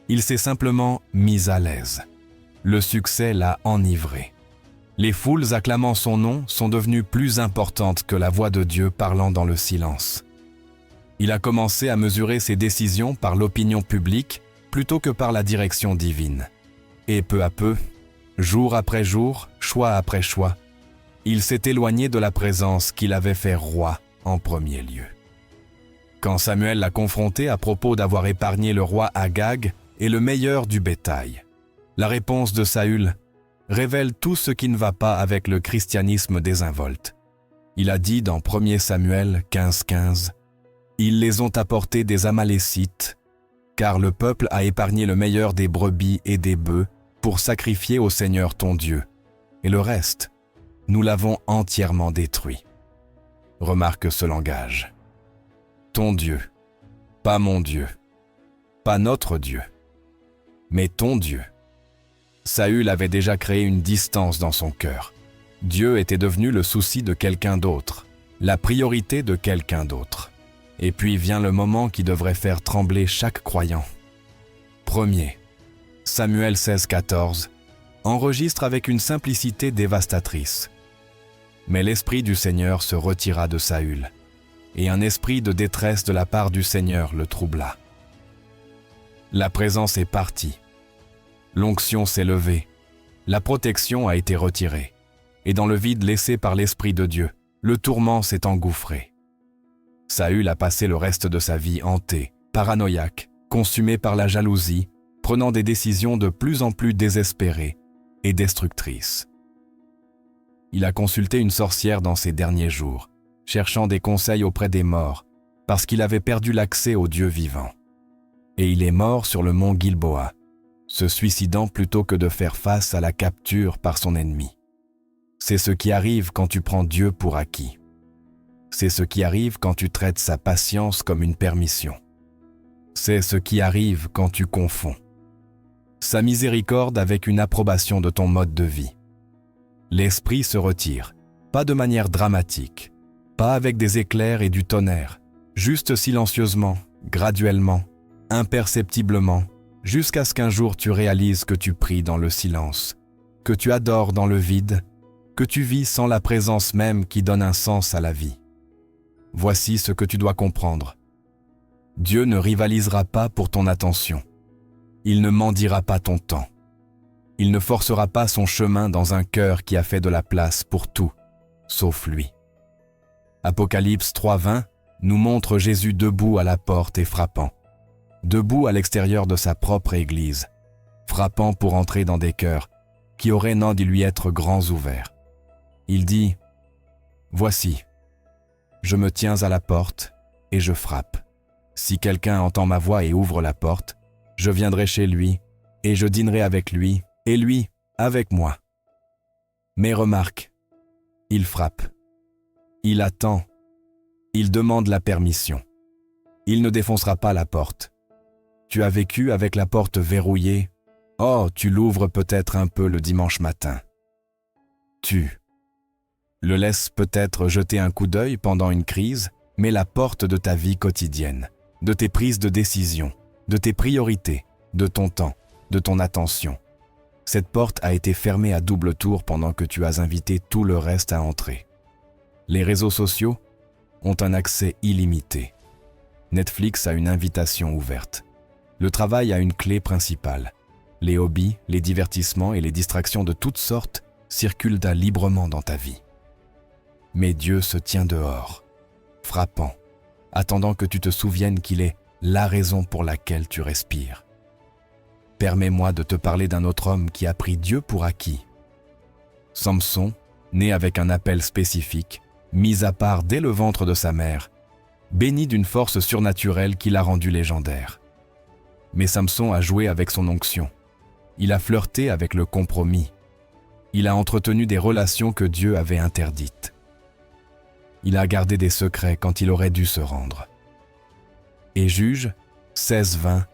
Il s'est simplement mis à l'aise. Le succès l'a enivré. Les foules acclamant son nom sont devenues plus importantes que la voix de Dieu parlant dans le silence. Il a commencé à mesurer ses décisions par l'opinion publique plutôt que par la direction divine. Et peu à peu, jour après jour, choix après choix, il s'est éloigné de la présence qu'il avait fait roi en premier lieu. Quand Samuel l'a confronté à propos d'avoir épargné le roi Agag et le meilleur du bétail, la réponse de Saül révèle tout ce qui ne va pas avec le christianisme désinvolte. Il a dit dans 1 Samuel 15.15 « Ils les ont apportés des Amalécites, car le peuple a épargné le meilleur des brebis et des bœufs pour sacrifier au Seigneur ton Dieu. Et le reste, nous l'avons entièrement détruit. Remarque ce langage. Ton Dieu, pas mon Dieu, pas notre Dieu, mais ton Dieu. Saül avait déjà créé une distance dans son cœur. Dieu était devenu le souci de quelqu'un d'autre, la priorité de quelqu'un d'autre. Et puis vient le moment qui devrait faire trembler chaque croyant. Premier, Samuel 16,14, enregistre avec une simplicité dévastatrice. Mais l'esprit du Seigneur se retira de Saül, et un esprit de détresse de la part du Seigneur le troubla. La présence est partie. L'onction s'est levée. La protection a été retirée. Et dans le vide laissé par l'Esprit de Dieu, le tourment s'est engouffré. Saül a passé le reste de sa vie hanté, paranoïaque, consumé par la jalousie, prenant des décisions de plus en plus désespérées et destructrices. Il a consulté une sorcière dans ses derniers jours, cherchant des conseils auprès des morts, parce qu'il avait perdu l'accès au Dieu vivant. Et il est mort sur le mont Gilboa, se suicidant plutôt que de faire face à la capture par son ennemi. C'est ce qui arrive quand tu prends Dieu pour acquis. C'est ce qui arrive quand tu traites sa patience comme une permission. C'est ce qui arrive quand tu confonds sa miséricorde avec une approbation de ton mode de vie. L'esprit se retire, pas de manière dramatique, pas avec des éclairs et du tonnerre, juste silencieusement, graduellement, imperceptiblement, jusqu'à ce qu'un jour tu réalises que tu pries dans le silence, que tu adores dans le vide, que tu vis sans la présence même qui donne un sens à la vie. Voici ce que tu dois comprendre. Dieu ne rivalisera pas pour ton attention. Il ne mendiera pas ton temps. Il ne forcera pas son chemin dans un cœur qui a fait de la place pour tout, sauf lui. Apocalypse 3,20 nous montre Jésus debout à la porte et frappant. Debout à l'extérieur de sa propre église, frappant pour entrer dans des cœurs qui auraient n'en dû lui être grands ouverts. Il dit « Voici, je me tiens à la porte et je frappe. Si quelqu'un entend ma voix et ouvre la porte, je viendrai chez lui et je dînerai avec lui et lui avec moi. » Mais remarque, il frappe, il attend, il demande la permission. Il ne défoncera pas la porte. Tu as vécu avec la porte verrouillée. Oh, tu l'ouvres peut-être un peu le dimanche matin. Tu le laisses peut-être jeter un coup d'œil pendant une crise, mais la porte de ta vie quotidienne, de tes prises de décision, de tes priorités, de ton temps, de ton attention. Cette porte a été fermée à double tour pendant que tu as invité tout le reste à entrer. Les réseaux sociaux ont un accès illimité. Netflix a une invitation ouverte. Le travail a une clé principale. Les hobbies, les divertissements et les distractions de toutes sortes circulent librement dans ta vie. Mais Dieu se tient dehors, frappant, attendant que tu te souviennes qu'il est la raison pour laquelle tu respires. Permets-moi de te parler d'un autre homme qui a pris Dieu pour acquis. Samson, né avec un appel spécifique, mis à part dès le ventre de sa mère, béni d'une force surnaturelle qui l'a rendu légendaire. Mais Samson a joué avec son onction. Il a flirté avec le compromis. Il a entretenu des relations que Dieu avait interdites. Il a gardé des secrets quand il aurait dû se rendre. Et Juge 16,20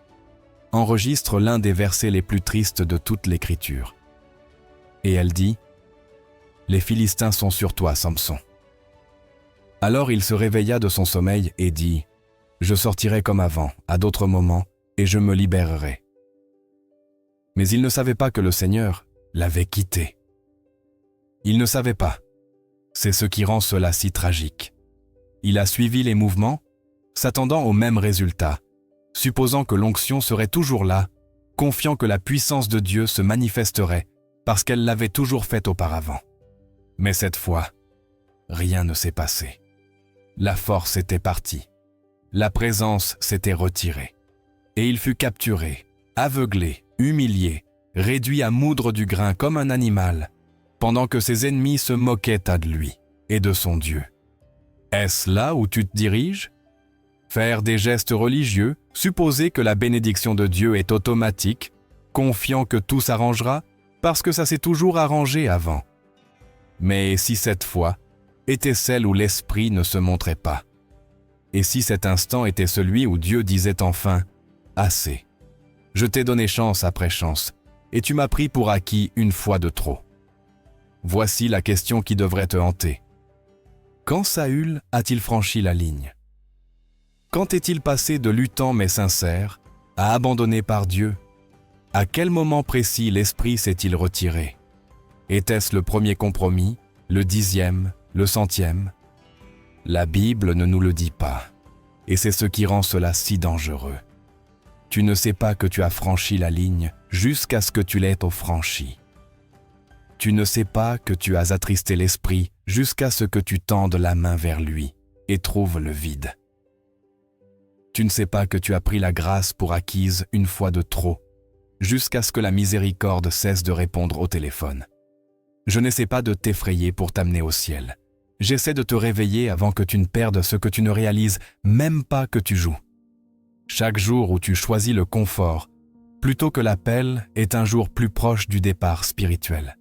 enregistre l'un des versets les plus tristes de toute l'Écriture. Et elle dit « Les Philistins sont sur toi, Samson. » Alors il se réveilla de son sommeil et dit « Je sortirai comme avant, à d'autres moments, et je me libérerai. » Mais il ne savait pas que le Seigneur l'avait quitté. Il ne savait pas. C'est ce qui rend cela si tragique. Il a suivi les mouvements, s'attendant au même résultat, supposant que l'onction serait toujours là, confiant que la puissance de Dieu se manifesterait parce qu'elle l'avait toujours faite auparavant. Mais cette fois, rien ne s'est passé. La force était partie. La présence s'était retirée. Et il fut capturé, aveuglé, humilié, réduit à moudre du grain comme un animal, pendant que ses ennemis se moquaient de lui et de son Dieu. Est-ce là où tu te diriges? Faire des gestes religieux, supposer que la bénédiction de Dieu est automatique, confiant que tout s'arrangera, parce que ça s'est toujours arrangé avant. Mais si cette fois était celle où l'esprit ne se montrait pas? Et si cet instant était celui où Dieu disait enfin « Assez. Je t'ai donné chance après chance, et tu m'as pris pour acquis une fois de trop. » Voici la question qui devrait te hanter. Quand Saül a-t-il franchi la ligne? Quand est-il passé de luttant mais sincère à abandonné par Dieu? À quel moment précis l'esprit s'est-il retiré? Était-ce le premier compromis, le 10e, le 100e? La Bible ne nous le dit pas, et c'est ce qui rend cela si dangereux. Tu ne sais pas que tu as franchi la ligne jusqu'à ce que tu l'aies franchie. Tu ne sais pas que tu as attristé l'esprit jusqu'à ce que tu tendes la main vers lui et trouves le vide. Tu ne sais pas que tu as pris la grâce pour acquise une fois de trop, jusqu'à ce que la miséricorde cesse de répondre au téléphone. Je n'essaie pas de t'effrayer pour t'amener au ciel. J'essaie de te réveiller avant que tu ne perdes ce que tu ne réalises même pas que tu joues. Chaque jour où tu choisis le confort, plutôt que l'appel, est un jour plus proche du départ spirituel.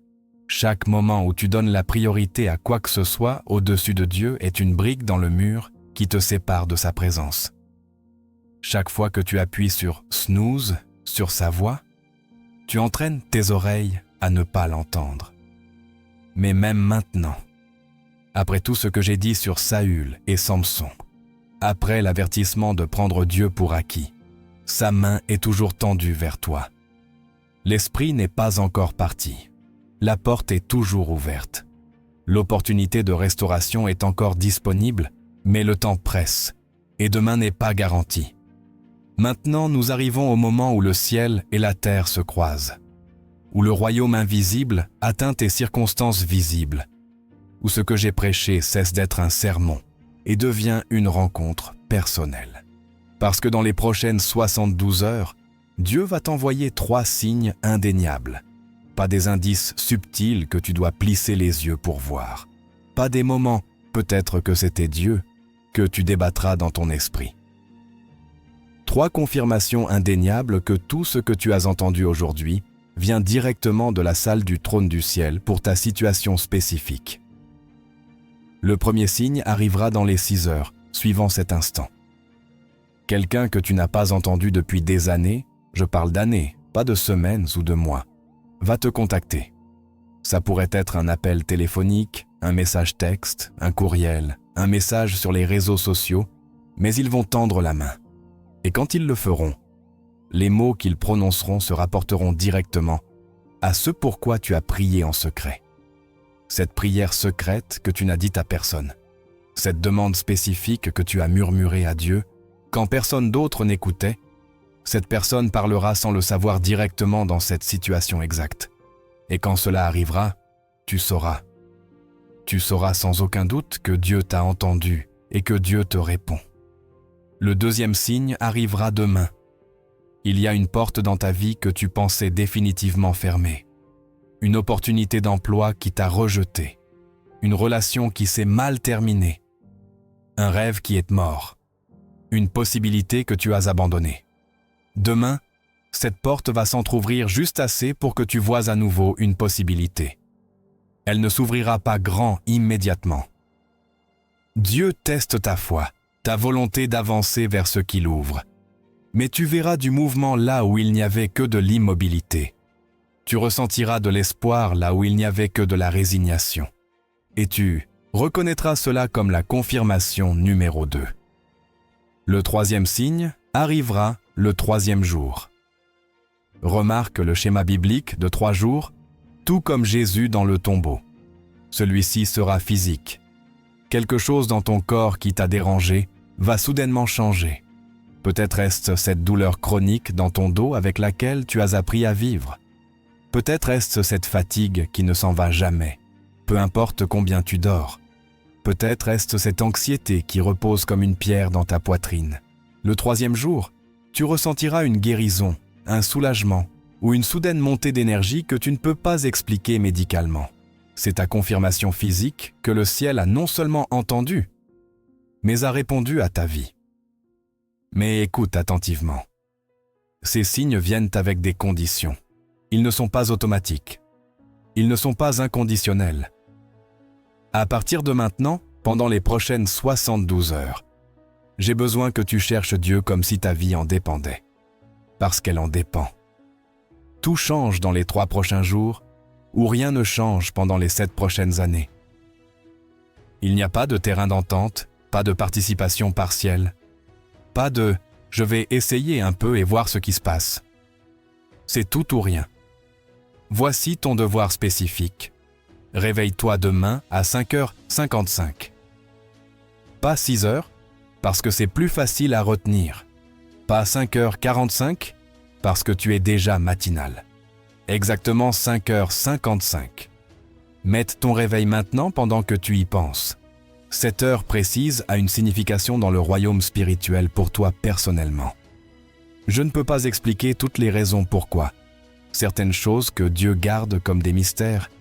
Chaque moment où tu donnes la priorité à quoi que ce soit au-dessus de Dieu est une brique dans le mur qui te sépare de sa présence. Chaque fois que tu appuies sur « snooze », sur sa voix, tu entraînes tes oreilles à ne pas l'entendre. Mais même maintenant, après tout ce que j'ai dit sur Saül et Samson, après l'avertissement de prendre Dieu pour acquis, sa main est toujours tendue vers toi. L'esprit n'est pas encore parti. La porte est toujours ouverte. L'opportunité de restauration est encore disponible, mais le temps presse, et demain n'est pas garanti. Maintenant, nous arrivons au moment où le ciel et la terre se croisent, où le royaume invisible atteint tes circonstances visibles, où ce que j'ai prêché cesse d'être un sermon et devient une rencontre personnelle. Parce que dans les prochaines 72 heures, Dieu va t'envoyer 3 signes indéniables. Pas des indices subtils que tu dois plisser les yeux pour voir. Pas des moments, peut-être que c'était Dieu, que tu débattras dans ton esprit. 3 confirmations indéniables que tout ce que tu as entendu aujourd'hui vient directement de la salle du trône du ciel pour ta situation spécifique. Le premier signe arrivera dans les 6 heures, suivant cet instant. Quelqu'un que tu n'as pas entendu depuis des années, je parle d'années, pas de semaines ou de mois, va te contacter. Ça pourrait être un appel téléphonique, un message texte, un courriel, un message sur les réseaux sociaux, mais ils vont tendre la main. Et quand ils le feront, les mots qu'ils prononceront se rapporteront directement à ce pourquoi tu as prié en secret. Cette prière secrète que tu n'as dite à personne. Cette demande spécifique que tu as murmurée à Dieu, quand personne d'autre n'écoutait, cette personne parlera sans le savoir directement dans cette situation exacte. Et quand cela arrivera, tu sauras. Tu sauras sans aucun doute que Dieu t'a entendu et que Dieu te répond. Le deuxième signe arrivera demain. Il y a une porte dans ta vie que tu pensais définitivement fermée. Une opportunité d'emploi qui t'a rejeté. Une relation qui s'est mal terminée. Un rêve qui est mort. Une possibilité que tu as abandonnée. Demain, cette porte va s'entrouvrir juste assez pour que tu voies à nouveau une possibilité. Elle ne s'ouvrira pas grand immédiatement. Dieu teste ta foi, ta volonté d'avancer vers ce qu'il ouvre. Mais tu verras du mouvement là où il n'y avait que de l'immobilité. Tu ressentiras de l'espoir là où il n'y avait que de la résignation. Et tu reconnaîtras cela comme la confirmation numéro 2. Le troisième signe arrivera le 3e jour. Remarque le schéma biblique de 3 jours, tout comme Jésus dans le tombeau. Celui-ci sera physique. Quelque chose dans ton corps qui t'a dérangé va soudainement changer. Peut-être est-ce cette douleur chronique dans ton dos avec laquelle tu as appris à vivre. Peut-être est-ce cette fatigue qui ne s'en va jamais, peu importe combien tu dors. Peut-être est-ce cette anxiété qui repose comme une pierre dans ta poitrine. Le 3e jour, tu ressentiras une guérison, un soulagement ou une soudaine montée d'énergie que tu ne peux pas expliquer médicalement. C'est ta confirmation physique que le ciel a non seulement entendu, mais a répondu à ta vie. Mais écoute attentivement. Ces signes viennent avec des conditions. Ils ne sont pas automatiques. Ils ne sont pas inconditionnels. À partir de maintenant, pendant les prochaines 72 heures, j'ai besoin que tu cherches Dieu comme si ta vie en dépendait. Parce qu'elle en dépend. Tout change dans les 3 prochains jours, ou rien ne change pendant les 7 prochaines années. Il n'y a pas de terrain d'entente, pas de participation partielle, pas de « je vais essayer un peu et voir ce qui se passe ». C'est tout ou rien. Voici ton devoir spécifique. Réveille-toi demain à 5h55. Pas 6h, parce que c'est plus facile à retenir. Pas 5h45, parce que tu es déjà matinal. Exactement 5h55. Mette ton réveil maintenant pendant que tu y penses. Cette heure précise a une signification dans le royaume spirituel pour toi personnellement. Je ne peux pas expliquer toutes les raisons pourquoi. Certaines choses que Dieu garde comme des mystères,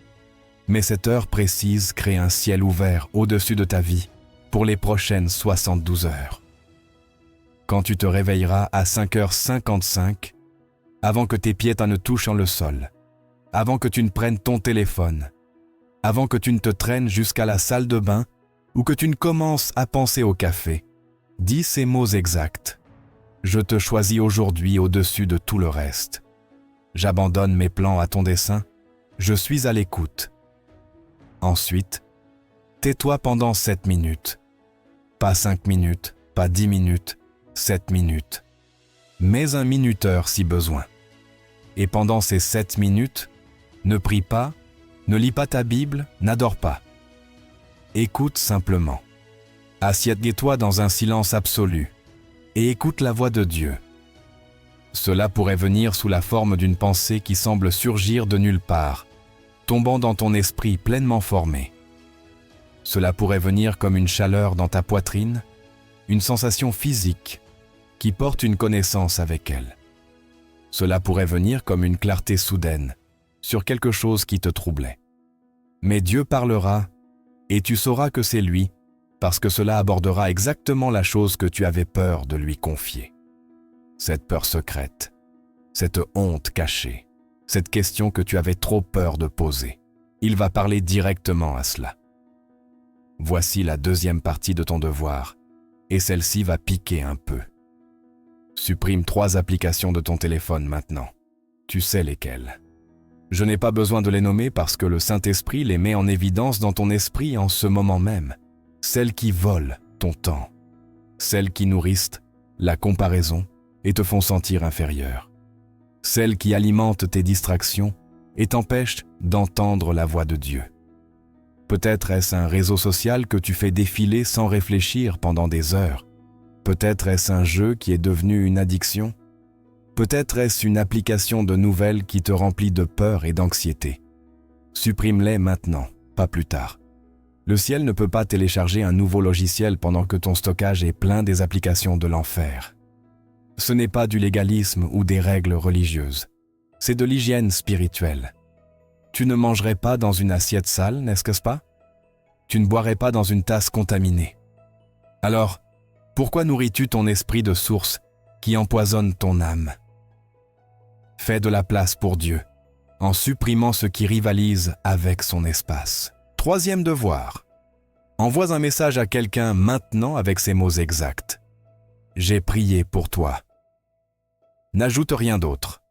mais cette heure précise crée un ciel ouvert au-dessus de ta vie pour les prochaines 72 heures. Quand tu te réveilleras à 5h55, avant que tes pieds ne touchent le sol, avant que tu ne prennes ton téléphone, avant que tu ne te traînes jusqu'à la salle de bain ou que tu ne commences à penser au café, dis ces mots exacts. Je te choisis aujourd'hui au-dessus de tout le reste. J'abandonne mes plans à ton dessein. Je suis à l'écoute. Ensuite, tais-toi pendant 7 minutes. Pas 5 minutes, pas 10 minutes, 7 minutes. Mets un minuteur si besoin. Et pendant ces 7 minutes, ne prie pas, ne lis pas ta Bible, n'adore pas. Écoute simplement. Assieds-toi dans un silence absolu et écoute la voix de Dieu. Cela pourrait venir sous la forme d'une pensée qui semble surgir de nulle part, tombant dans ton esprit pleinement formé. Cela pourrait venir comme une chaleur dans ta poitrine, une sensation physique qui porte une connaissance avec elle. Cela pourrait venir comme une clarté soudaine sur quelque chose qui te troublait. Mais Dieu parlera et tu sauras que c'est lui, parce que cela abordera exactement la chose que tu avais peur de lui confier. Cette peur secrète, cette honte cachée, cette question que tu avais trop peur de poser. Il va parler directement à cela. Voici la deuxième partie de ton devoir, et celle-ci va piquer un peu. Supprime 3 applications de ton téléphone maintenant. Tu sais lesquelles. Je n'ai pas besoin de les nommer parce que le Saint-Esprit les met en évidence dans ton esprit en ce moment même. Celles qui volent ton temps. Celles qui nourrissent la comparaison et te font sentir inférieur. Celles qui alimentent tes distractions et t'empêchent d'entendre la voix de Dieu. Peut-être est-ce un réseau social que tu fais défiler sans réfléchir pendant des heures. Peut-être est-ce un jeu qui est devenu une addiction. Peut-être est-ce une application de nouvelles qui te remplit de peur et d'anxiété. Supprime-les maintenant, pas plus tard. Le ciel ne peut pas télécharger un nouveau logiciel pendant que ton stockage est plein des applications de l'enfer. Ce n'est pas du légalisme ou des règles religieuses. C'est de l'hygiène spirituelle. Tu ne mangerais pas dans une assiette sale, n'est-ce pas? Tu ne boirais pas dans une tasse contaminée. Alors, pourquoi nourris-tu ton esprit de sources qui empoisonnent ton âme? Fais de la place pour Dieu, en supprimant ce qui rivalise avec son espace. 3e devoir. Envoie un message à quelqu'un maintenant avec ces mots exacts. J'ai prié pour toi. N'ajoute rien d'autre.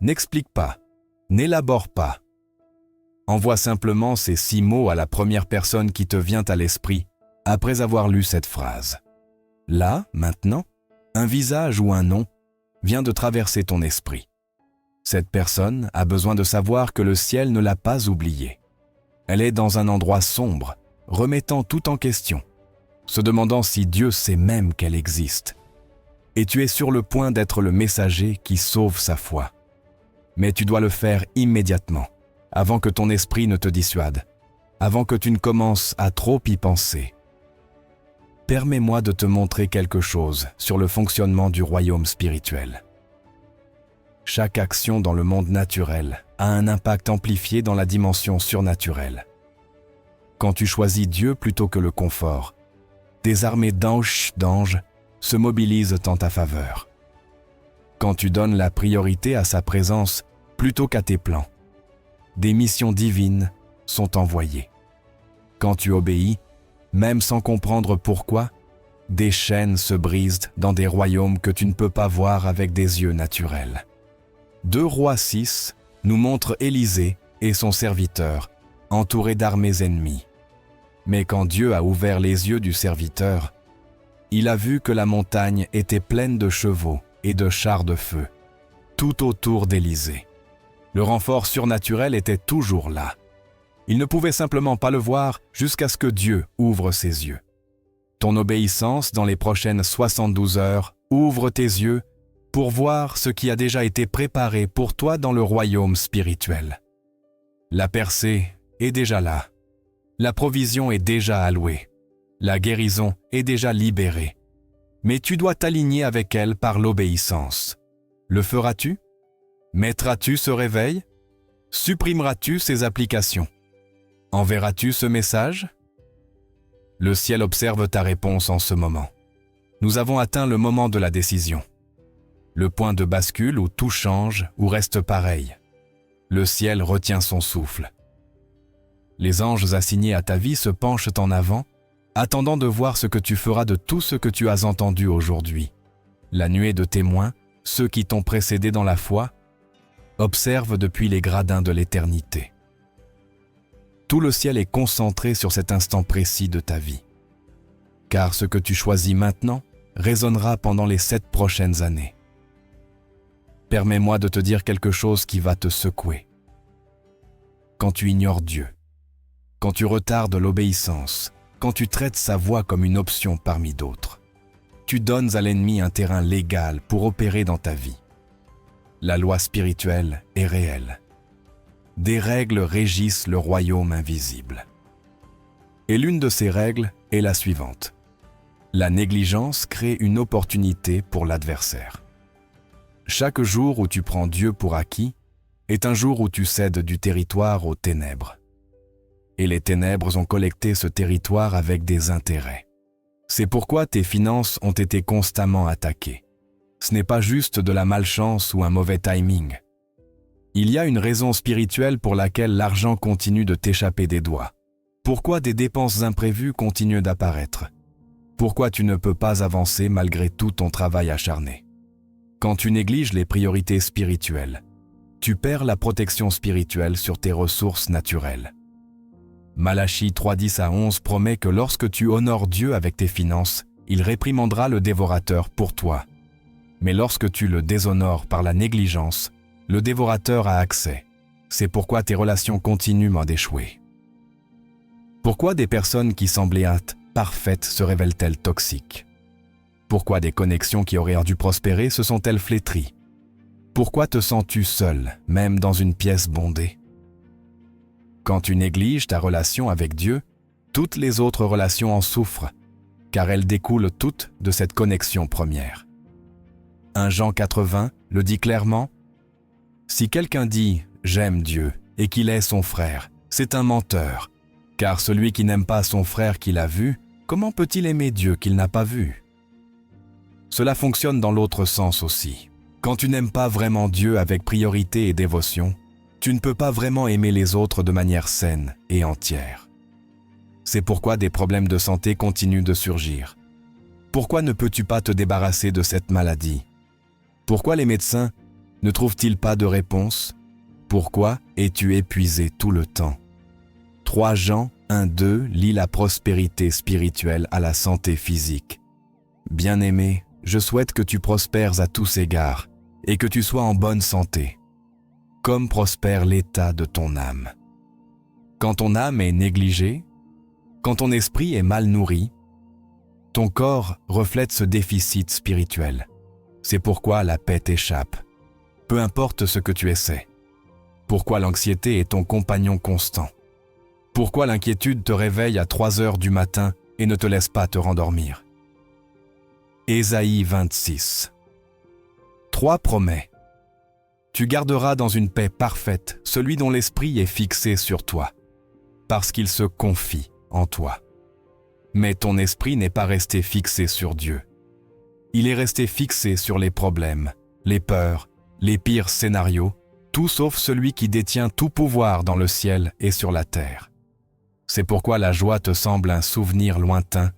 N'explique pas. N'élabore pas. Envoie simplement ces 6 mots à la première personne qui te vient à l'esprit après avoir lu cette phrase. Là, maintenant, un visage ou un nom vient de traverser ton esprit. Cette personne a besoin de savoir que le ciel ne l'a pas oubliée. Elle est dans un endroit sombre, remettant tout en question, se demandant si Dieu sait même qu'elle existe. Et tu es sur le point d'être le messager qui sauve sa foi. Mais tu dois le faire immédiatement, avant que ton esprit ne te dissuade, avant que tu ne commences à trop y penser. Permets-moi de te montrer quelque chose sur le fonctionnement du royaume spirituel. Chaque action dans le monde naturel a un impact amplifié dans la dimension surnaturelle. Quand tu choisis Dieu plutôt que le confort, des armées d'anges se mobilisent en ta faveur. Quand tu donnes la priorité à sa présence plutôt qu'à tes plans, des missions divines sont envoyées. Quand tu obéis, même sans comprendre pourquoi, des chaînes se brisent dans des royaumes que tu ne peux pas voir avec des yeux naturels. 2 Rois 6 nous montre Élisée et son serviteur, entourés d'armées ennemies. Mais quand Dieu a ouvert les yeux du serviteur, il a vu que la montagne était pleine de chevaux et de chars de feu, tout autour d'Élisée. Le renfort surnaturel était toujours là. Il ne pouvait simplement pas le voir jusqu'à ce que Dieu ouvre ses yeux. Ton obéissance dans les prochaines 72 heures ouvre tes yeux pour voir ce qui a déjà été préparé pour toi dans le royaume spirituel. La percée est déjà là. La provision est déjà allouée. La guérison est déjà libérée. Mais tu dois t'aligner avec elle par l'obéissance. Le feras-tu? Mettras-tu ce réveil? Supprimeras-tu ces applications? Enverras-tu ce message? Le ciel observe ta réponse en ce moment. Nous avons atteint le moment de la décision. Le point de bascule où tout change ou reste pareil. Le ciel retient son souffle. Les anges assignés à ta vie se penchent en avant, attendant de voir ce que tu feras de tout ce que tu as entendu aujourd'hui. La nuée de témoins, ceux qui t'ont précédé dans la foi, observent depuis les gradins de l'éternité. Tout le ciel est concentré sur cet instant précis de ta vie. Car ce que tu choisis maintenant résonnera pendant les 7 prochaines années. Permets-moi de te dire quelque chose qui va te secouer. Quand tu ignores Dieu, quand tu retardes l'obéissance, quand tu traites sa voix comme une option parmi d'autres, tu donnes à l'ennemi un terrain légal pour opérer dans ta vie. La loi spirituelle est réelle. Des règles régissent le royaume invisible. Et l'une de ces règles est la suivante. La négligence crée une opportunité pour l'adversaire. Chaque jour où tu prends Dieu pour acquis est un jour où tu cèdes du territoire aux ténèbres. Et les ténèbres ont collecté ce territoire avec des intérêts. C'est pourquoi tes finances ont été constamment attaquées. Ce n'est pas juste de la malchance ou un mauvais timing. Il y a une raison spirituelle pour laquelle l'argent continue de t'échapper des doigts. Pourquoi des dépenses imprévues continuent d'apparaître? Pourquoi tu ne peux pas avancer malgré tout ton travail acharné? Quand tu négliges les priorités spirituelles, tu perds la protection spirituelle sur tes ressources naturelles. Malachie 3:10-11 promet que lorsque tu honores Dieu avec tes finances, il réprimandera le dévorateur pour toi. Mais lorsque tu le déshonores par la négligence, le dévorateur a accès. C'est pourquoi tes relations continuent d'échouer. Pourquoi des personnes qui semblaient parfaites se révèlent-elles toxiques? Pourquoi des connexions qui auraient dû prospérer se sont-elles flétries? Pourquoi te sens-tu seul, même dans une pièce bondée? Quand tu négliges ta relation avec Dieu, toutes les autres relations en souffrent, car elles découlent toutes de cette connexion première. 1 Jean 4:20 le dit clairement, « Si quelqu'un dit « j'aime Dieu » et qu'il est son frère, c'est un menteur, car celui qui n'aime pas son frère qu'il a vu, comment peut-il aimer Dieu qu'il n'a pas vu ?» Cela fonctionne dans l'autre sens aussi. Quand tu n'aimes pas vraiment Dieu avec priorité et dévotion, tu ne peux pas vraiment aimer les autres de manière saine et entière. C'est pourquoi des problèmes de santé continuent de surgir. Pourquoi ne peux-tu pas te débarrasser de cette maladie? Pourquoi les médecins ne trouvent-ils pas de réponse? Pourquoi es-tu épuisé tout le temps? 3 Jean 1:2 lit la prospérité spirituelle à la santé physique. Bien-aimé, je souhaite que tu prospères à tous égards et que tu sois en bonne santé, comme prospère l'état de ton âme. Quand ton âme est négligée, quand ton esprit est mal nourri, ton corps reflète ce déficit spirituel. C'est pourquoi la paix t'échappe, peu importe ce que tu essaies. Pourquoi l'anxiété est ton compagnon constant. Pourquoi l'inquiétude te réveille à 3 heures du matin et ne te laisse pas te rendormir. Ésaïe 26. 3 promet. Tu garderas dans une paix parfaite celui dont l'esprit est fixé sur toi, parce qu'il se confie en toi. Mais ton esprit n'est pas resté fixé sur Dieu. Il est resté fixé sur les problèmes, les peurs, les pires scénarios, tout sauf celui qui détient tout pouvoir dans le ciel et sur la terre. C'est pourquoi la joie te semble un souvenir lointain,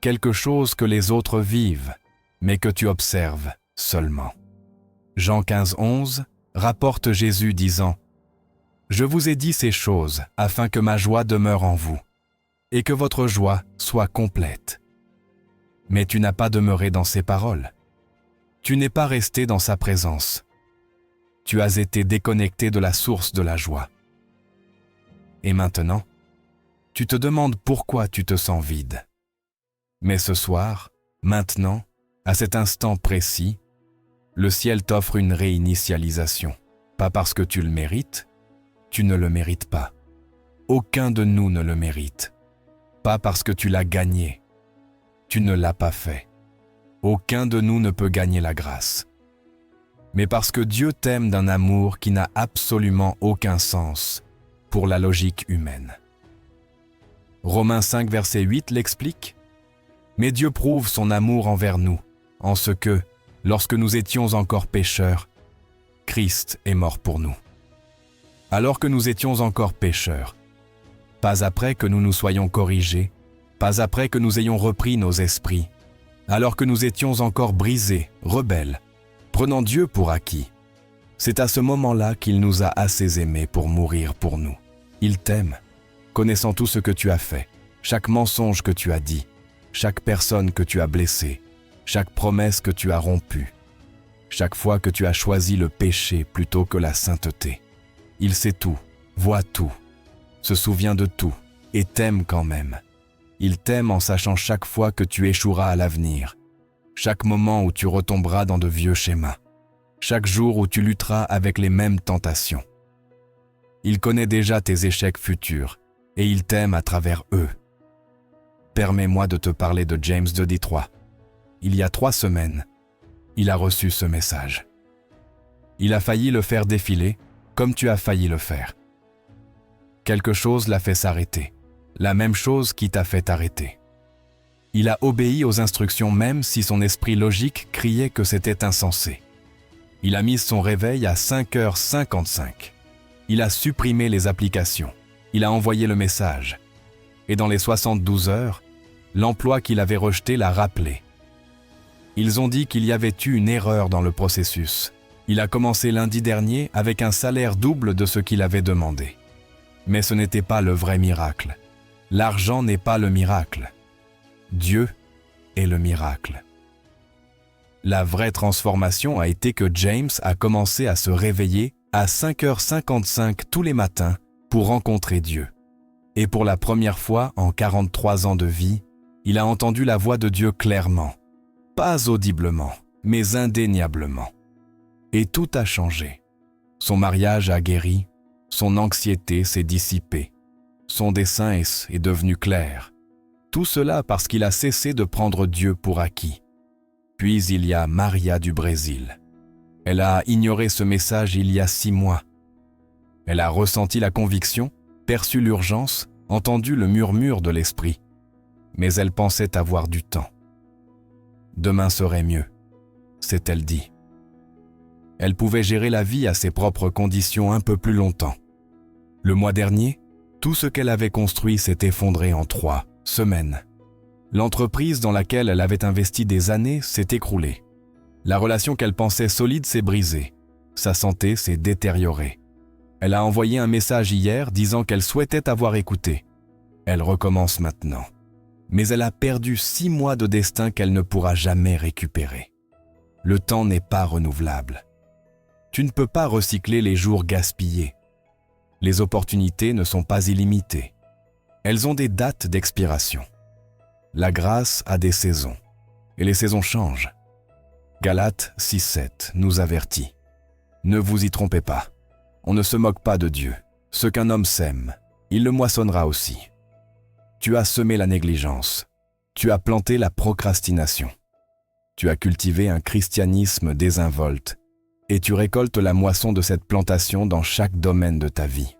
quelque chose que les autres vivent, mais que tu observes seulement. Jean 15, 11 rapporte Jésus disant « Je vous ai dit ces choses afin que ma joie demeure en vous, et que votre joie soit complète. Mais tu n'as pas demeuré dans ses paroles. Tu n'es pas resté dans sa présence. Tu as été déconnecté de la source de la joie. Et maintenant, tu te demandes pourquoi tu te sens vide. Mais ce soir, maintenant, à cet instant précis, le ciel t'offre une réinitialisation. Pas parce que tu le mérites, tu ne le mérites pas. Aucun de nous ne le mérite. Pas parce que tu l'as gagné, tu ne l'as pas fait. Aucun de nous ne peut gagner la grâce. Mais parce que Dieu t'aime d'un amour qui n'a absolument aucun sens pour la logique humaine. Romains 5, verset 8 l'explique. Mais Dieu prouve son amour envers nous, en ce que, lorsque nous étions encore pécheurs, Christ est mort pour nous. Alors que nous étions encore pécheurs, pas après que nous nous soyons corrigés, pas après que nous ayons repris nos esprits, alors que nous étions encore brisés, rebelles, prenant Dieu pour acquis. C'est à ce moment-là qu'il nous a assez aimés pour mourir pour nous. Il t'aime, connaissant tout ce que tu as fait, chaque mensonge que tu as dit, chaque personne que tu as blessée, chaque promesse que tu as rompue, chaque fois que tu as choisi le péché plutôt que la sainteté. Il sait tout, voit tout, se souvient de tout et t'aime quand même. Il t'aime en sachant chaque fois que tu échoueras à l'avenir, chaque moment où tu retomberas dans de vieux schémas, chaque jour où tu lutteras avec les mêmes tentations. Il connaît déjà tes échecs futurs et il t'aime à travers eux. Permets-moi de te parler de James 2:3. Il y a 3 semaines, il a reçu ce message. Il a failli le faire défiler comme tu as failli le faire. Quelque chose l'a fait s'arrêter, la même chose qui t'a fait arrêter. Il a obéi aux instructions même si son esprit logique criait que c'était insensé. Il a mis son réveil à 5h55. Il a supprimé les applications. Il a envoyé le message. Et dans les 72 heures, l'emploi qu'il avait rejeté l'a rappelé. Ils ont dit qu'il y avait eu une erreur dans le processus. Il a commencé lundi dernier avec un salaire double de ce qu'il avait demandé. Mais ce n'était pas le vrai miracle. L'argent n'est pas le miracle. Dieu est le miracle. La vraie transformation a été que James a commencé à se réveiller à 5h55 tous les matins pour rencontrer Dieu. Et pour la première fois en 43 ans de vie, il a entendu la voix de Dieu clairement, pas audiblement, mais indéniablement. Et tout a changé. Son mariage a guéri, son anxiété s'est dissipée, son dessein est devenu clair. Tout cela parce qu'il a cessé de prendre Dieu pour acquis. Puis il y a Maria du Brésil. Elle a ignoré ce message il y a 6 mois. Elle a ressenti la conviction, perçu l'urgence, entendu le murmure de l'esprit. Mais elle pensait avoir du temps. Demain serait mieux, s'est-elle dit. Elle pouvait gérer la vie à ses propres conditions un peu plus longtemps. Le mois dernier, tout ce qu'elle avait construit s'est effondré en 3 semaines. L'entreprise dans laquelle elle avait investi des années s'est écroulée. La relation qu'elle pensait solide s'est brisée. Sa santé s'est détériorée. Elle a envoyé un message hier disant qu'elle souhaitait avoir écouté. Elle recommence maintenant. Mais elle a perdu 6 mois de destin qu'elle ne pourra jamais récupérer. Le temps n'est pas renouvelable. Tu ne peux pas recycler les jours gaspillés. Les opportunités ne sont pas illimitées. Elles ont des dates d'expiration. La grâce a des saisons, et les saisons changent. Galates 6:7 nous avertit. Ne vous y trompez pas. On ne se moque pas de Dieu. Ce qu'un homme sème, il le moissonnera aussi. Tu as semé la négligence. Tu as planté la procrastination. Tu as cultivé un christianisme désinvolte et tu récoltes la moisson de cette plantation dans chaque domaine de ta vie.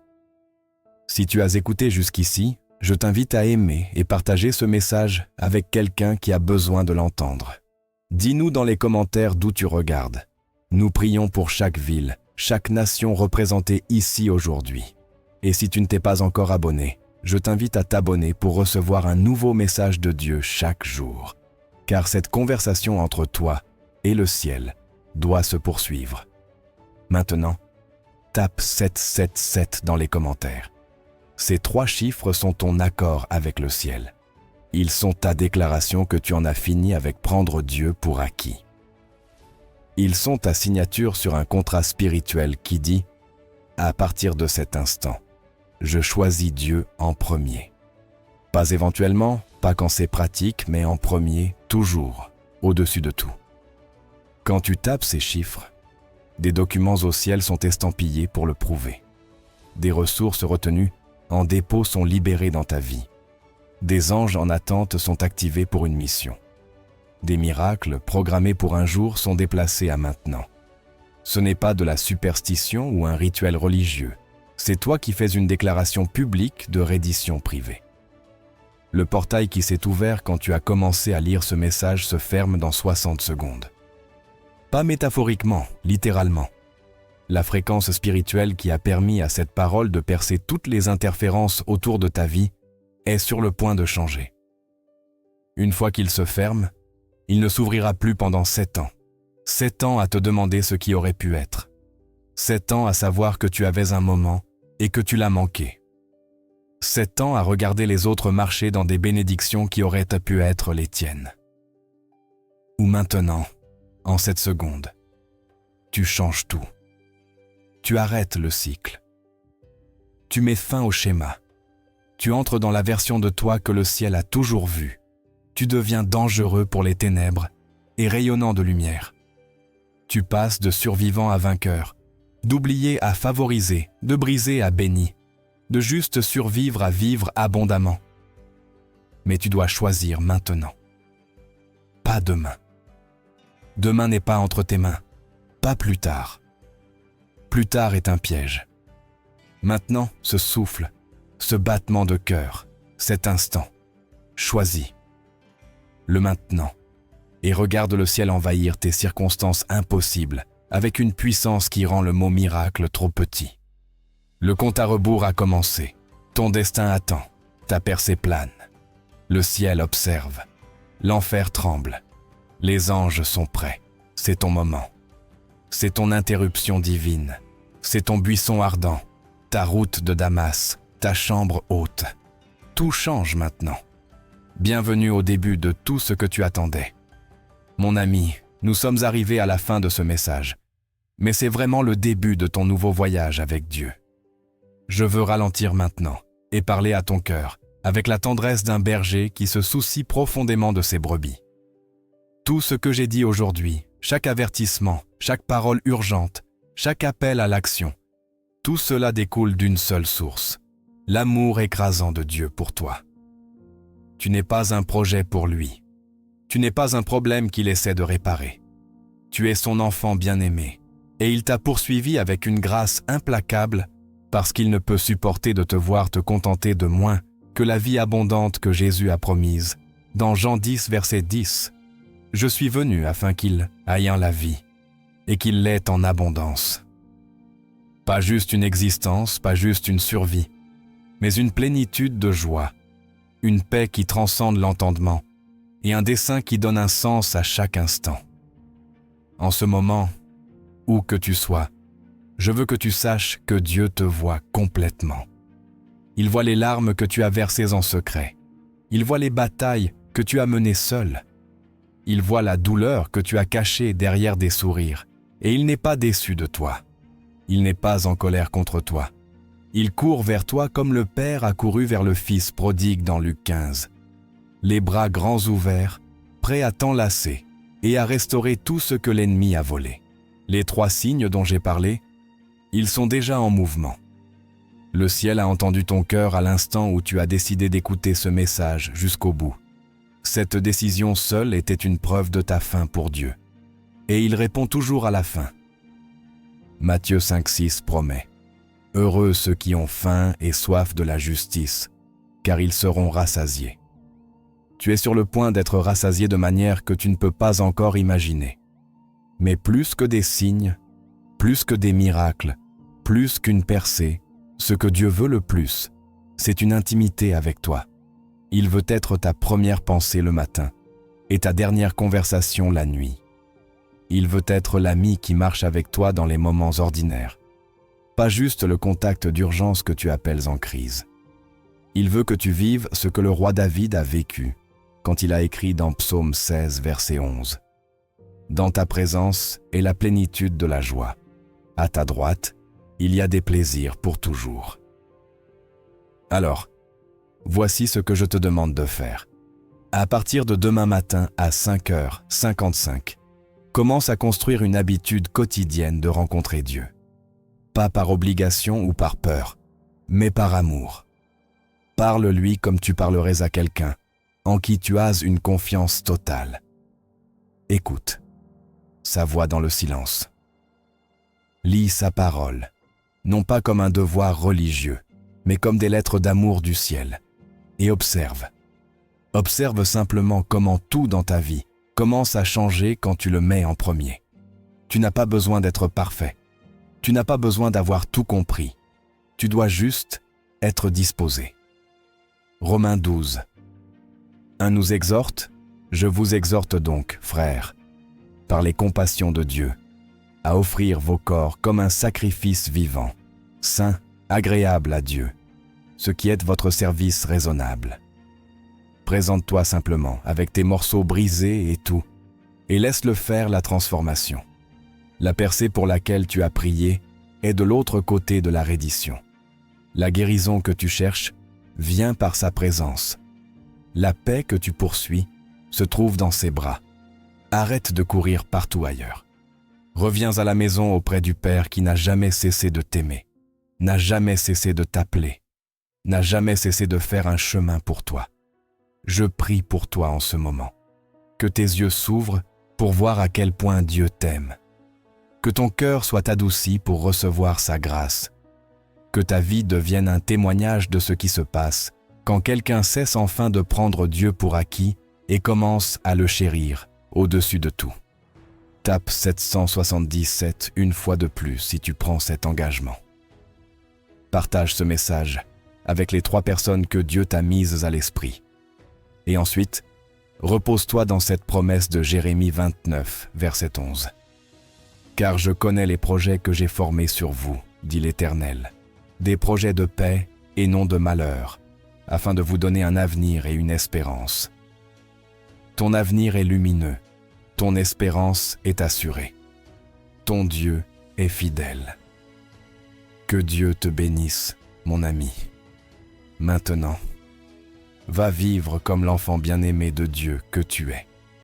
Si tu as écouté jusqu'ici, je t'invite à aimer et partager ce message avec quelqu'un qui a besoin de l'entendre. Dis-nous dans les commentaires d'où tu regardes. Nous prions pour chaque ville, chaque nation représentée ici aujourd'hui. Et si tu ne t'es pas encore abonné, je t'invite à t'abonner pour recevoir un nouveau message de Dieu chaque jour. Car cette conversation entre toi et le ciel doit se poursuivre. Maintenant, tape 777 dans les commentaires. Ces 3 chiffres sont ton accord avec le ciel. Ils sont ta déclaration que tu en as fini avec prendre Dieu pour acquis. Ils sont ta signature sur un contrat spirituel qui dit « À partir de cet instant, je choisis Dieu en premier. » Pas éventuellement, pas quand c'est pratique, mais en premier, toujours, au-dessus de tout. Quand tu tapes ces chiffres, des documents au ciel sont estampillés pour le prouver. Des ressources retenues en dépôt sont libérées dans ta vie. Des anges en attente sont activés pour une mission. Des miracles programmés pour un jour sont déplacés à maintenant. Ce n'est pas de la superstition ou un rituel religieux. C'est toi qui fais une déclaration publique de reddition privée. Le portail qui s'est ouvert quand tu as commencé à lire ce message se ferme dans 60 secondes. Pas métaphoriquement, littéralement. La fréquence spirituelle qui a permis à cette parole de percer toutes les interférences autour de ta vie est sur le point de changer. Une fois qu'il se ferme, il ne s'ouvrira plus pendant 7 ans. 7 ans à te demander ce qui aurait pu être. 7 ans à savoir que tu avais un moment et que tu l'as manqué. 7 ans à regarder les autres marcher dans des bénédictions qui auraient pu être les tiennes. Ou maintenant, en cette seconde, tu changes tout. Tu arrêtes le cycle. Tu mets fin au schéma. Tu entres dans la version de toi que le ciel a toujours vue. Tu deviens dangereux pour les ténèbres et rayonnant de lumière. Tu passes de survivant à vainqueur, d'oublié à favorisé, de brisé à béni, de juste survivre à vivre abondamment. Mais tu dois choisir maintenant. Pas demain. Demain n'est pas entre tes mains, pas plus tard. Plus tard est un piège. Maintenant, ce souffle, ce battement de cœur, cet instant, choisis. Le maintenant, et regarde le ciel envahir tes circonstances impossibles avec une puissance qui rend le mot miracle trop petit. Le compte à rebours a commencé, ton destin attend, ta percée plane. Le ciel observe, l'enfer tremble, les anges sont prêts, c'est ton moment. C'est ton interruption divine, c'est ton buisson ardent, ta route de Damas, ta chambre haute. Tout change maintenant. Bienvenue au début de tout ce que tu attendais. Mon ami, nous sommes arrivés à la fin de ce message, mais c'est vraiment le début de ton nouveau voyage avec Dieu. Je veux ralentir maintenant et parler à ton cœur avec la tendresse d'un berger qui se soucie profondément de ses brebis. Tout ce que j'ai dit aujourd'hui, chaque avertissement, chaque parole urgente, chaque appel à l'action, tout cela découle d'une seule source, l'amour écrasant de Dieu pour toi. Tu n'es pas un projet pour lui. Tu n'es pas un problème qu'il essaie de réparer. Tu es son enfant bien-aimé, et il t'a poursuivi avec une grâce implacable parce qu'il ne peut supporter de te voir te contenter de moins que la vie abondante que Jésus a promise. Dans Jean 10, verset 10, « Je suis venu afin qu'il aille la vie, et qu'il l'ait en abondance. » Pas juste une existence, pas juste une survie, mais une plénitude de joie, une paix qui transcende l'entendement et un dessein qui donne un sens à chaque instant. En ce moment, où que tu sois, je veux que tu saches que Dieu te voit complètement. Il voit les larmes que tu as versées en secret. Il voit les batailles que tu as menées seul. Il voit la douleur que tu as cachée derrière des sourires, et il n'est pas déçu de toi. Il n'est pas en colère contre toi. Il court vers toi comme le Père a couru vers le Fils prodigue dans Luc 15. Les bras grands ouverts, prêts à t'enlacer et à restaurer tout ce que l'ennemi a volé. Les 3 signes dont j'ai parlé, ils sont déjà en mouvement. Le ciel a entendu ton cœur à l'instant où tu as décidé d'écouter ce message jusqu'au bout. Cette décision seule était une preuve de ta faim pour Dieu. Et il répond toujours à la fin. Matthieu 5,6 promet « Heureux ceux qui ont faim et soif de la justice, car ils seront rassasiés. » Tu es sur le point d'être rassasié de manière que tu ne peux pas encore imaginer. Mais plus que des signes, plus que des miracles, plus qu'une percée, ce que Dieu veut le plus, c'est une intimité avec toi. Il veut être ta première pensée le matin et ta dernière conversation la nuit. Il veut être l'ami qui marche avec toi dans les moments ordinaires, pas juste le contact d'urgence que tu appelles en crise. Il veut que tu vives ce que le roi David a vécu quand il a écrit dans Psaume 16, verset 11. Dans ta présence est la plénitude de la joie. À ta droite, il y a des plaisirs pour toujours. Alors, voici ce que je te demande de faire. À partir de demain matin à 5h55, commence à construire une habitude quotidienne de rencontrer Dieu. Pas par obligation ou par peur, mais par amour. Parle-lui comme tu parlerais à quelqu'un, en qui tu as une confiance totale. Écoute sa voix dans le silence. Lis sa parole, non pas comme un devoir religieux, mais comme des lettres d'amour du ciel. Et observe. Observe simplement comment tout dans ta vie commence à changer quand tu le mets en premier. Tu n'as pas besoin d'être parfait. Tu n'as pas besoin d'avoir tout compris. Tu dois juste être disposé. Romains 12. 1 nous exhorte, « Je vous exhorte donc, frères, par les compassions de Dieu, à offrir vos corps comme un sacrifice vivant, saint, agréable à Dieu, ce qui est votre service raisonnable. » Présente-toi simplement avec tes morceaux brisés et tout, et laisse-le faire la transformation. La percée pour laquelle tu as prié est de l'autre côté de la reddition. La guérison que tu cherches vient par sa présence. La paix que tu poursuis se trouve dans ses bras. Arrête de courir partout ailleurs. Reviens à la maison auprès du Père qui n'a jamais cessé de t'aimer, n'a jamais cessé de t'appeler, n'a jamais cessé de faire un chemin pour toi. Je prie pour toi en ce moment. Que tes yeux s'ouvrent pour voir à quel point Dieu t'aime. Que ton cœur soit adouci pour recevoir sa grâce. Que ta vie devienne un témoignage de ce qui se passe quand quelqu'un cesse enfin de prendre Dieu pour acquis et commence à le chérir au-dessus de tout. Tape 777 une fois de plus si tu prends cet engagement. Partage ce message avec les 3 personnes que Dieu t'a mises à l'esprit. Et ensuite, repose-toi dans cette promesse de Jérémie 29, verset 11. « Car je connais les projets que j'ai formés sur vous, dit l'Éternel, des projets de paix et non de malheur, afin de vous donner un avenir et une espérance. Ton avenir est lumineux, ton espérance est assurée. Ton Dieu est fidèle. » Que Dieu te bénisse, mon ami. Maintenant, va vivre comme l'enfant bien-aimé de Dieu que tu es.